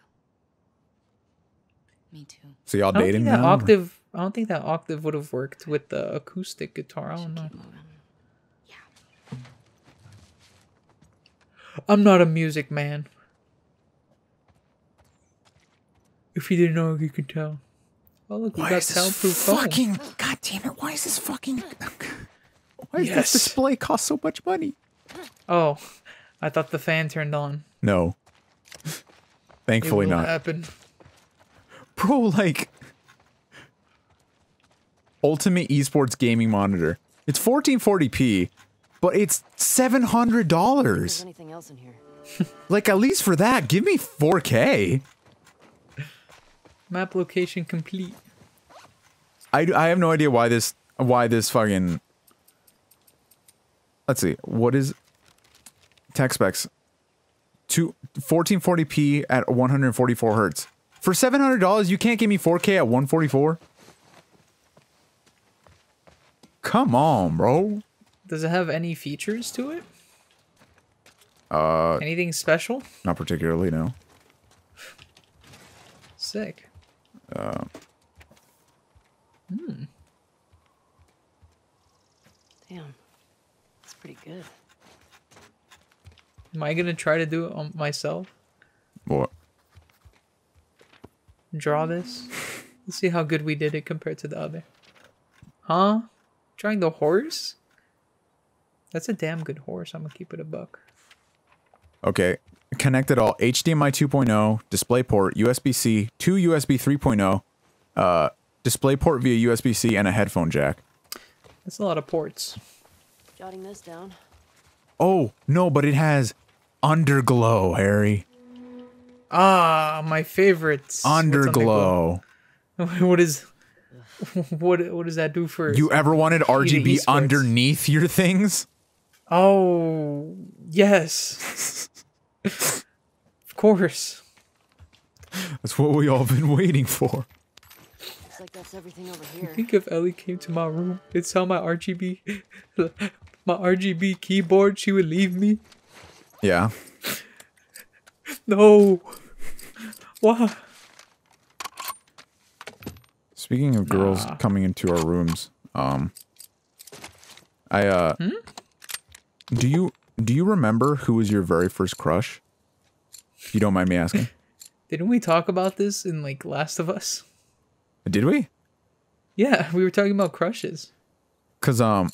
Me too. So y'all dating now? I don't think that octave would have worked with the acoustic guitar. I don't know. Yeah. I'm not a music man. If you didn't know, you could tell. Oh look, we got soundproof phone. God damn it! Why is this fucking? Why does this display cost so much money? Oh, I thought the fan turned on. No. Thankfully it will not. Happen. Bro, like Ultimate Esports gaming monitor. It's 1440p, but it's $700. Anything else in here? Like at least for that, give me 4K. Map location complete. I have no idea why this fucking. Let's see. What is tech specs? 1440p at 144 hertz. For $700, you can't give me 4K at 144? Come on, bro. Does it have any features to it? Anything special? Not particularly, no. Sick. Damn. That's pretty good. Am I gonna try to do it on myself? What? Draw this? Let's see how good we did it compared to the other. Huh? Drawing the horse? That's a damn good horse. I'm gonna keep it a buck. Okay. Connect it all. HDMI 2.0, DisplayPort, USB-C, 2 USB 3.0, DisplayPort via USB-C, and a headphone jack. That's a lot of ports. Jotting this down. Oh, no, but it has Underglow, Harry. Ah, my favorites. Underglow. What does that do for? You ever wanted RGB underneath your things? Oh, yes. Of course. That's what we all been waiting for. Looks like that's everything over here. I think if Ellie came to my room and saw my RGB keyboard, she would leave me. Yeah. No. Why? Speaking of girls coming into our rooms, do you remember who was your very first crush? If you don't mind me asking. Didn't we talk about this in like Last of Us? Did we? Yeah, we were talking about crushes. Cause I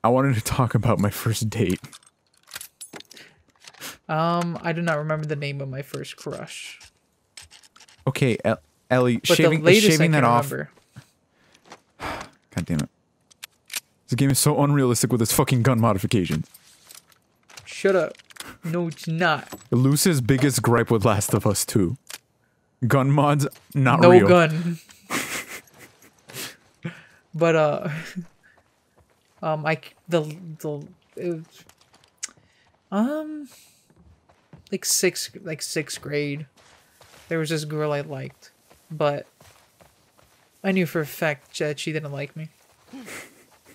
wanted to talk about my first date. I do not remember the name of my first crush. Okay, Ellie, but shaving that off. God damn it. This game is so unrealistic with its fucking gun modifications. Shut up. No, it's not. Loos's biggest gripe with Last of Us 2. Gun mods, not real. No gun. But, sixth grade, there was this girl I liked, but I knew for a fact that she didn't like me.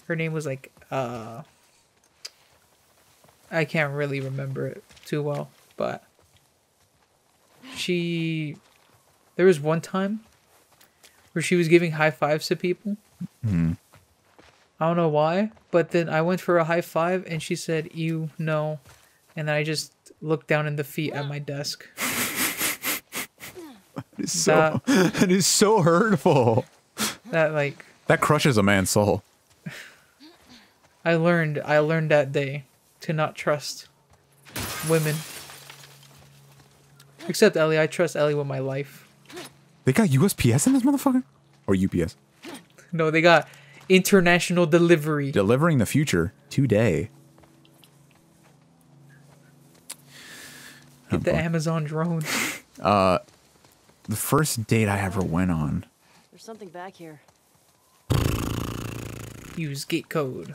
Her name was like, I can't really remember it too well, but there was one time where she was giving high fives to people. Mm. I don't know why, but then I went for a high five and she said, "Ew, no," and then I just look down in defeat at my desk. That is so hurtful. That crushes a man's soul. I learned that day to not trust women. Except Ellie, I trust Ellie with my life. They got USPS in this motherfucker? Or UPS? No, they got international delivery. Delivering the future today. Get the Amazon drone. The first date I ever went on. There's something back here. Use gate code.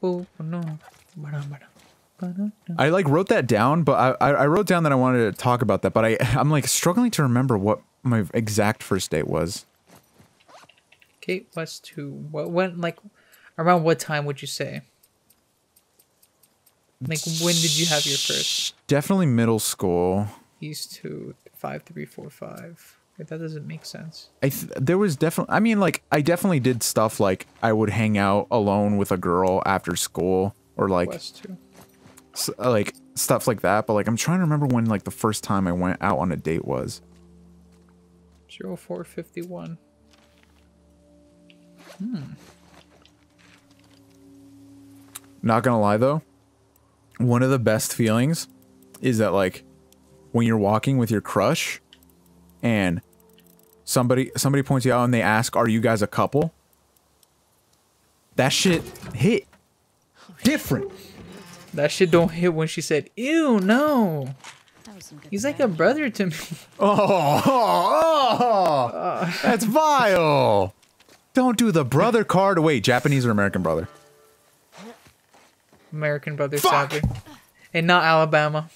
Oh no. I like wrote that down, but I wrote down that I wanted to talk about that, but I'm like struggling to remember what my exact first date was. Kate West 2. When like around what time would you say? Like when did you have your first? Definitely middle school. East 2 5 3 4 5. That doesn't make sense. There was definitely, I mean, like, I definitely did stuff like I would hang out alone with a girl after school or like, like stuff like that. But like, I'm trying to remember when like the first time I went out on a date was. 0451. Not gonna lie though, one of the best feelings is that like when you're walking with your crush and somebody points you out and they ask, "Are you guys a couple?" That shit hit different. That shit don't hit when she said, "Ew, no." He's like a brother to me. That's vile. Don't do the brother card. Wait, Japanese or American brother? American brother, sadly. And not Alabama.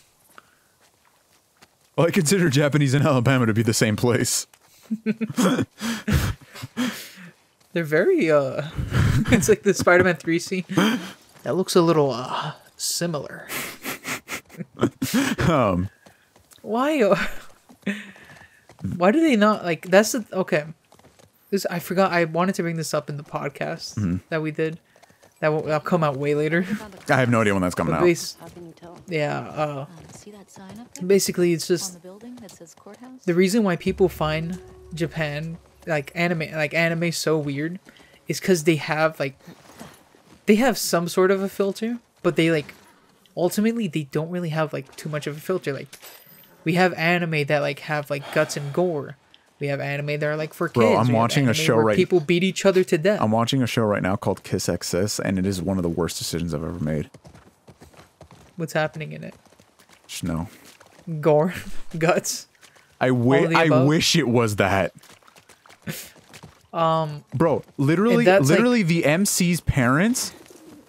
Well, I consider Japanese and Alabama to be the same place. They're very, it's like the Spider-Man 3 scene. That looks a little, similar. Why? Why do they not, like, that's the, okay. This, I forgot, I wanted to bring this up in the podcast that we did. That'll come out way later. I have no idea when that's coming out. How can you tell? Yeah, See that sign up there? basically it's just On the building that says courthouse? the reason why people find Japan anime so weird is because they have some sort of a filter, but they like ultimately they don't really have like too much of a filter. Like we have anime that like have like guts and gore. We have anime that are like for kids. Bro, I'm watching a show right. People beat each other to death. I'm watching a show right now called Kiss X Sis, and it is one of the worst decisions I've ever made. What's happening in it? Just no. Gore, guts. I wish it was that. Bro, literally like, the MC's parents,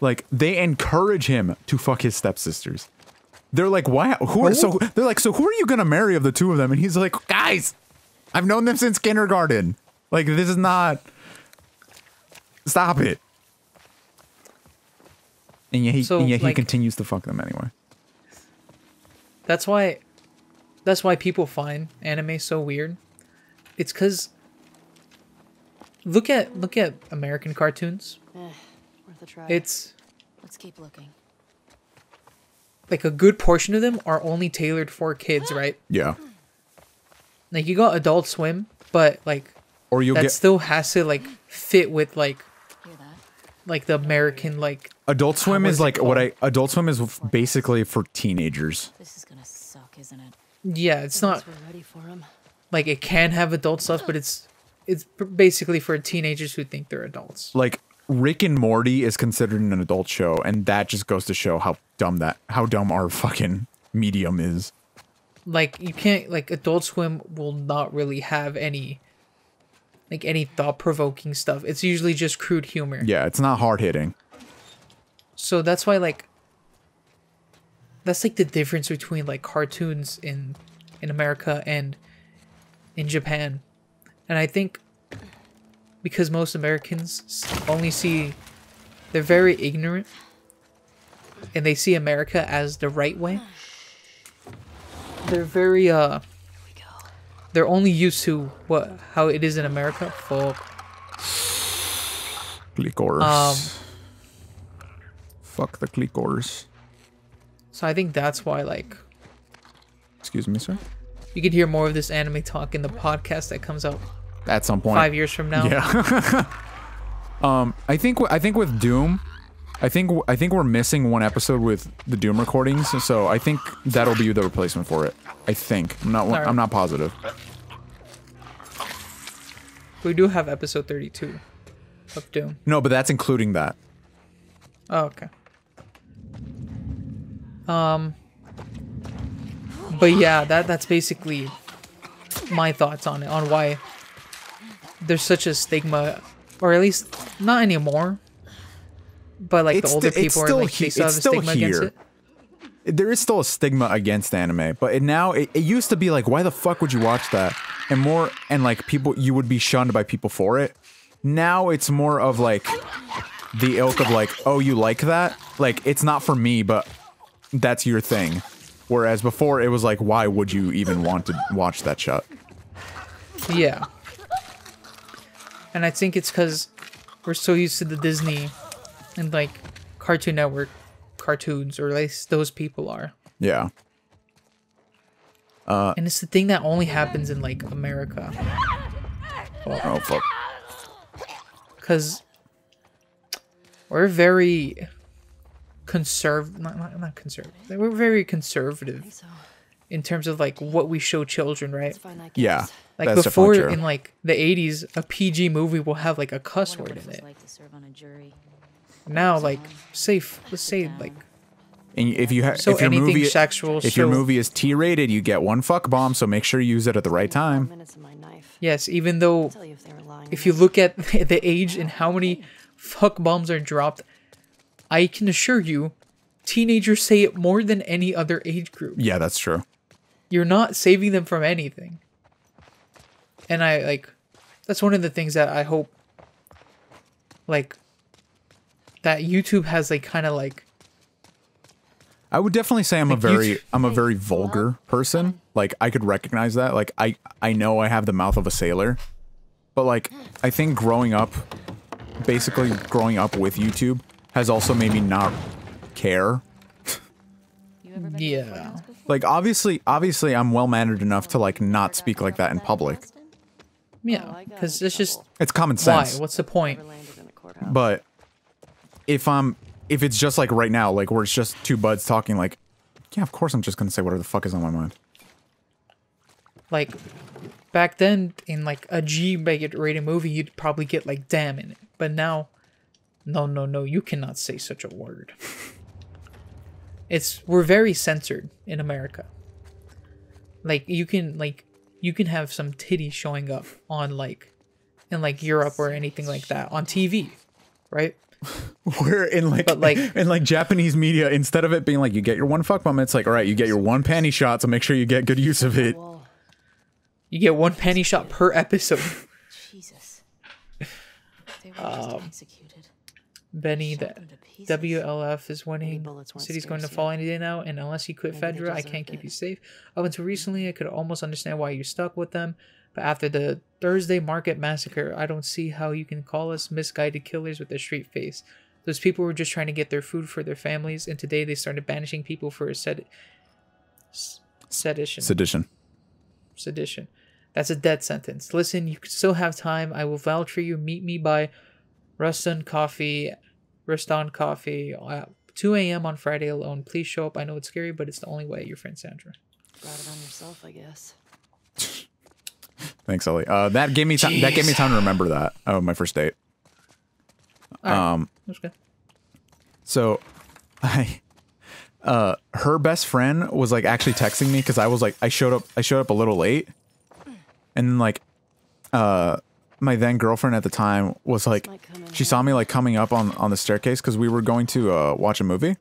like they encourage him to fuck his stepsisters. They're like, why? They're like, so who are you gonna marry of the two of them? And he's like, guys, I've known them since kindergarten. Like, this is not... Stop it. And yet he continues to fuck them anyway. That's why people find anime so weird. It's because... Look at American cartoons. Worth a try. Let's keep looking. Like, a good portion of them are only tailored for kids, right? Yeah. Like, you got Adult Swim, but, like, or you'll still has to, like, fit with, like the American, like... Adult Swim is, like, Adult Swim is basically for teenagers. This is gonna suck, isn't it? Yeah, it's not... We're ready for 'em. Like, it can have adult stuff, but it's basically for teenagers who think they're adults. Like, Rick and Morty is considered an adult show, and that just goes to show how dumb our fucking medium is. Like, you can't, like, Adult Swim will not really have any thought-provoking stuff. It's usually just crude humor. Yeah, it's not hard-hitting. So that's why, like, that's, like, the difference between, like, cartoons in America and in Japan. And I think because most Americans only they're very ignorant, and they see America as the right way. They're very, they're only used to how it is in America. Fuck. Licorice. Fuck the clickers. So I think that's why, like... Excuse me, sir? You could hear more of this anime talk in the podcast that comes out at some point 5 years from now. Yeah. I think with Doom, I think we're missing one episode with the Doom recordings, so I think that'll be the replacement for it. I think. I'm not positive. We do have episode 32 of Doom. No, but that's including that. Oh, okay. But yeah, that's basically my thoughts on it, on why there's such a stigma, or at least not anymore. But like the older people are like, they still have a stigma against it. There is still a stigma against anime, but it used to be like, why the fuck would you watch that? And like people, you would be shunned by people for it. Now it's more of like the ilk of like, oh, you like that? Like, it's not for me, but that's your thing. Whereas before it was like, why would you even want to watch that shit? Yeah. And I think it's because we're so used to the Disney and like Cartoon Network cartoons, or at least those people are. Yeah. And it's the thing that only happens in like America. Well, oh fuck. Because we're very not conservative. We're very conservative in terms of like what we show children, right? Yeah. Like before in like the 80s, a PG movie will have like a cuss word in it. Now, like, let's say like. And if you have, so if your movie, sexual, if your movie is T-rated, you get one fuck bomb. So make sure you use it at the right time. Yes, even though if you look at the age and how many fuck bombs are dropped, I can assure you, teenagers say it more than any other age group. Yeah, that's true. You're not saving them from anything. And that's one of the things that I hope, like, that YouTube has like kind of like. I would definitely say I'm a very vulgar person. Like, I could recognize that. Like, I know I have the mouth of a sailor, but like, I think basically growing up with YouTube has also made me not care. Yeah. Like, obviously I'm well-mannered enough to like not speak like that in public. Yeah, because it's common sense. Why? What's the point? But if it's just like right now, like where it's just two buds talking, like, yeah, of course I'm just gonna say whatever the fuck is on my mind. Like, back then, in like a G-rated movie, you'd probably get like damn in it. But now, no, you cannot say such a word. We're very censored in America. Like, you can have some titty showing up on like, in like Europe or anything like that on TV, right? Where in like Japanese media, instead of it being like you get your one fuck bomb, it's like, all right, you get your one panty shot, so make sure you get good use of it. You get one panty shot per episode. Jesus. They were just executed. Benny, the WLF is winning. The city's going to fall any day now, and unless you quit Fedra, I can't keep you safe. Up until recently, I could almost understand why you're stuck with them. But after the Thursday Market Massacre, I don't see how you can call us misguided killers with a straight face. Those people were just trying to get their food for their families, and today they started banishing people for sedition. Sedition. That's a death sentence. Listen, you still have time. I will vouch for you. Meet me by Ruston Coffee, 2 a.m. on Friday alone. Please show up. I know it's scary, but it's the only way. Your friend Sandra. Brought it on yourself, I guess. Thanks, Ellie. That gave me time. That gave me time to remember that. Oh, my first date. Right. That's good. So, her best friend was like actually texting me because I was like, I showed up a little late, and then like, my then girlfriend at the time was like, she saw me like coming up on the staircase because we were going to watch a movie,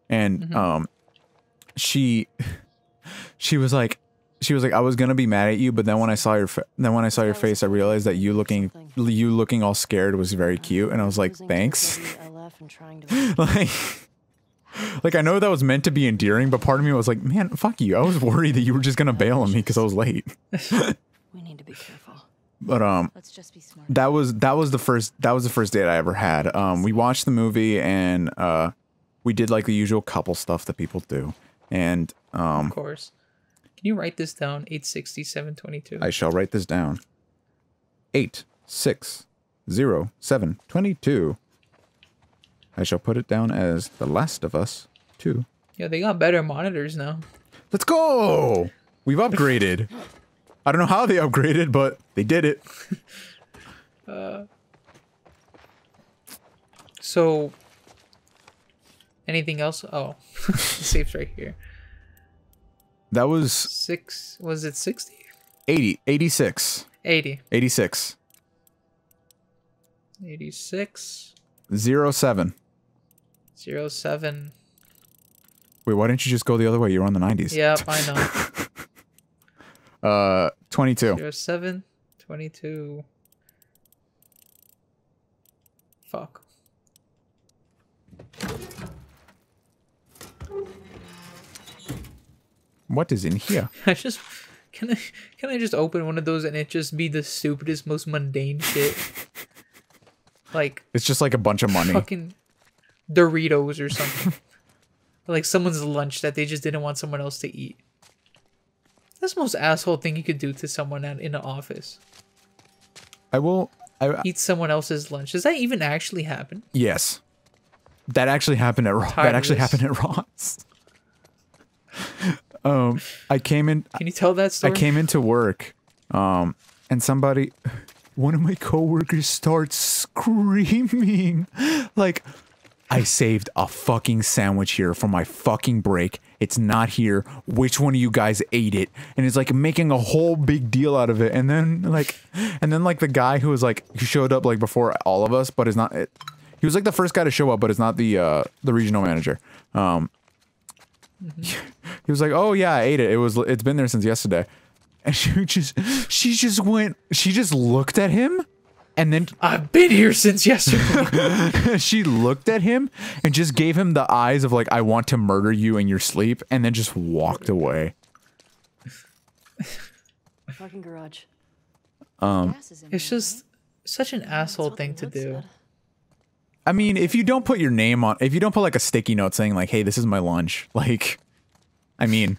and she was like, I was gonna be mad at you, but then when I saw your face, I realized that you looking all scared was very cute, and I was like, thanks. like I know that was meant to be endearing, but part of me was like, man, fuck you. I was worried that you were just gonna bail on me because I was late. We need to be careful. But let's just be smart. that was the first date I ever had. We watched the movie, and we did like the usual couple stuff that people do. And of course. Can you write this down? 86722. I shall write this down. 860-722. I shall put it down as The Last of Us 2. Yeah, they got better monitors now. Let's go! We've upgraded. I don't know how they upgraded, but they did it. So, anything else? Oh, the safe's right here. That was... Was it 60? 80. 86. 80. 86. 86. 07. 07. Wait, why didn't you just go the other way? You're on the 90s. Yep, I know. 22. 07. 22. Fuck. What is in here? Can I just open one of those and it just be the stupidest, most mundane shit? Like it's just like a bunch of money. Fucking Doritos or something. Like someone's lunch that they just didn't want someone else to eat. That's the most asshole thing you could do to someone in an office. Eat someone else's lunch. Does that even actually happen? Yes. That actually happened at Ross. I came in. Can you tell that story? I came into work, and one of my coworkers starts screaming, like, "I saved a fucking sandwich here for my fucking break. It's not here. Which one of you guys ate it?" And it's like making a whole big deal out of it. And then the guy who showed up like before all of us, but is not. He was like the first guy to show up, but is not the regional manager. He was like, "Oh yeah, I ate it. It's been there since yesterday." And she just looked at him, and then I've been here since yesterday. She looked at him and just gave him the eyes of like, "I want to murder you in your sleep," and then just walked away. Fucking garage. It's just such an asshole thing to do. I mean, if you don't put your name on, if you don't put like a sticky note saying like, "Hey, this is my lunch," like, I mean,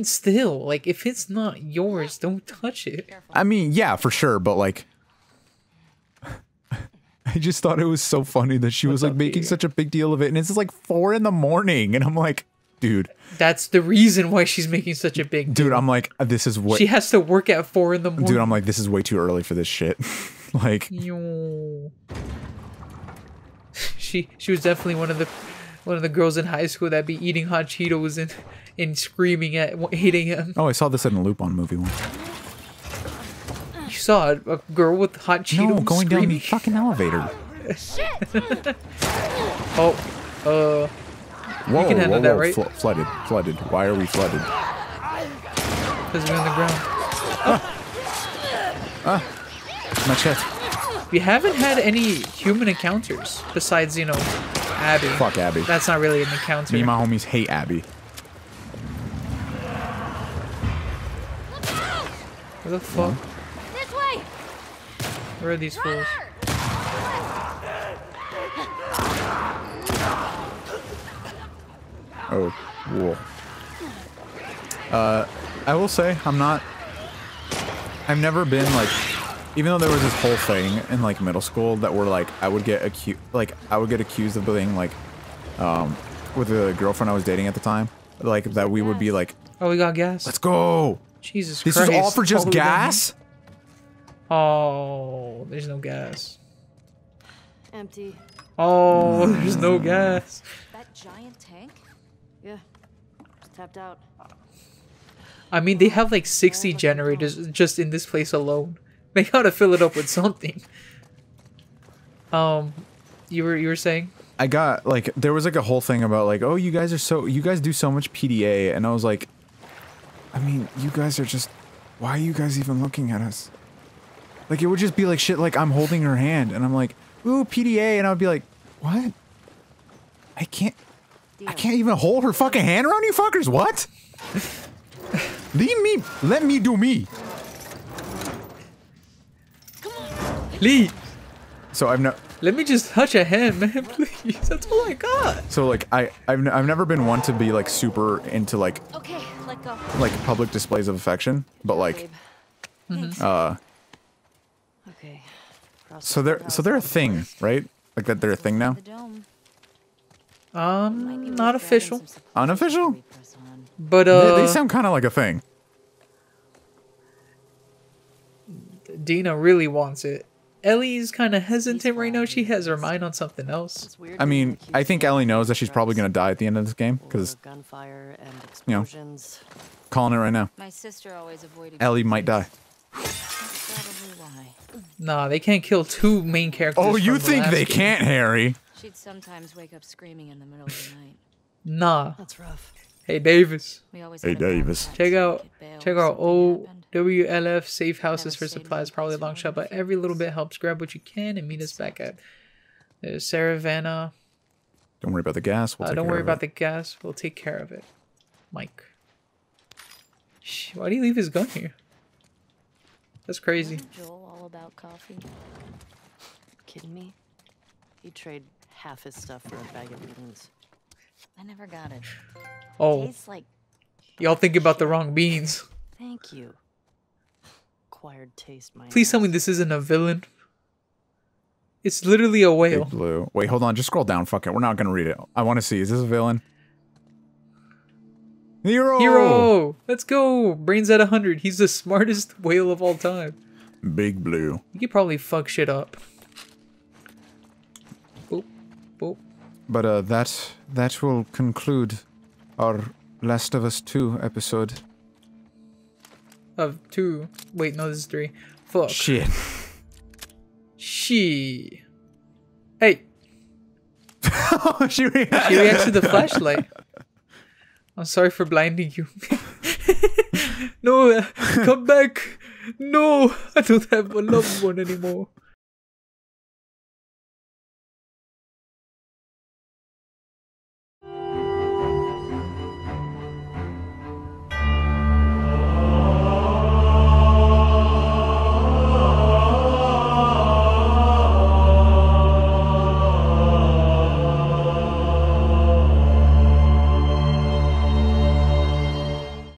still, like, if it's not yours, don't touch it. I mean, yeah, for sure, but like, I just thought it was so funny that she was like making such a big deal of it, and it's just like 4 a.m, and I'm like, dude, that's the reason why she's making such a big deal. Dude, I'm like, this is what she has to work at 4 a.m. Dude, I'm like, this is way too early for this shit. Like, she was definitely one of the girls in high school that'd be eating hot Cheetos and screaming at hating him. Oh, I saw this in a Loop on movie once. You saw a girl with hot Cheetos? No, going screaming. down the fucking elevator. Whoa, you can handle that, right? Flooded. Why are we flooded? Because we're on the ground. My chest. We haven't had any human encounters besides, Abby. Fuck Abby. That's not really an encounter. Me and my homies hate Abby. What the fuck? This way. Where are these fools? Oh, whoa. I will say, I've never been like, even though there was this whole thing in like middle school that were like, I would get accused of being like, with a girlfriend I was dating at the time, like that we would be like, oh, we got gas. Let's go. Jesus Christ. This is all for just gas? Oh, there's no gas. Empty. Oh, there's no gas. That giant tank? Yeah. It's tapped out. I mean, they have like 60 generators just in this place alone. They gotta fill it up with something. You were saying? I got like, there was like a whole thing about like, oh, you guys do so much PDA, and I was like, I mean, you guys are just, why are you guys even looking at us? Like, it would just be like shit like I'm holding her hand, and I'm like, ooh, PDA, and I would be like, what? I can't even hold her fucking hand around you fuckers, what? Let me do me. Lee. So Let me just touch a hand, man, please. That's all I got. So like I've never been one to be like super into like Okay, let go. like public displays of affection, but like Okay. so they're a thing, right? Like that they're a thing now? Not official. Unofficial? But they sound kind of like a thing. Dina really wants it. Ellie's kind of hesitant right now. She has her mind on something else. I mean, I think Ellie knows that she's probably gonna die at the end of this game because, you know, calling it right now. My sister always avoided Ellie might die. Nah, they can't kill two main characters. Oh, you from the think last they game. can't, Harry? She'd sometimes wake up screaming in the middle of the night. Nah. That's rough. Hey Davis. Hey Davis. Check out OWLF safe houses for supplies. Probably a long shot, but every little bit helps. Grab what you can and meet us back at Saravana. Don't worry about the gas. We'll take Don't care worry of about it. the gas. We'll take care of it. Mike. Why do you leave his gun here? That's crazy. Joel all about coffee? Kidding me? He'd trade half his stuff for a bag of beans. I never got it. Oh. Tastes like Y'all think about the wrong beans. Thank you. Acquired taste, my Please tell me this isn't a villain. It's literally a whale. Big Blue. Wait, hold on. Just scroll down. Fuck it. We're not gonna read it. I want to see. Is this a villain? Hero! Hero! Let's go! Brains at 100. He's the smartest whale of all time. Big Blue. He could probably fuck shit up. Boop. Boop. But that will conclude our Last of Us 2 episode. Of 2. Wait, no, this is 3. Fuck. Shit. She. Hey. She reacts to the flashlight. I'm sorry for blinding you. No, come back. No, I don't have a loved one anymore.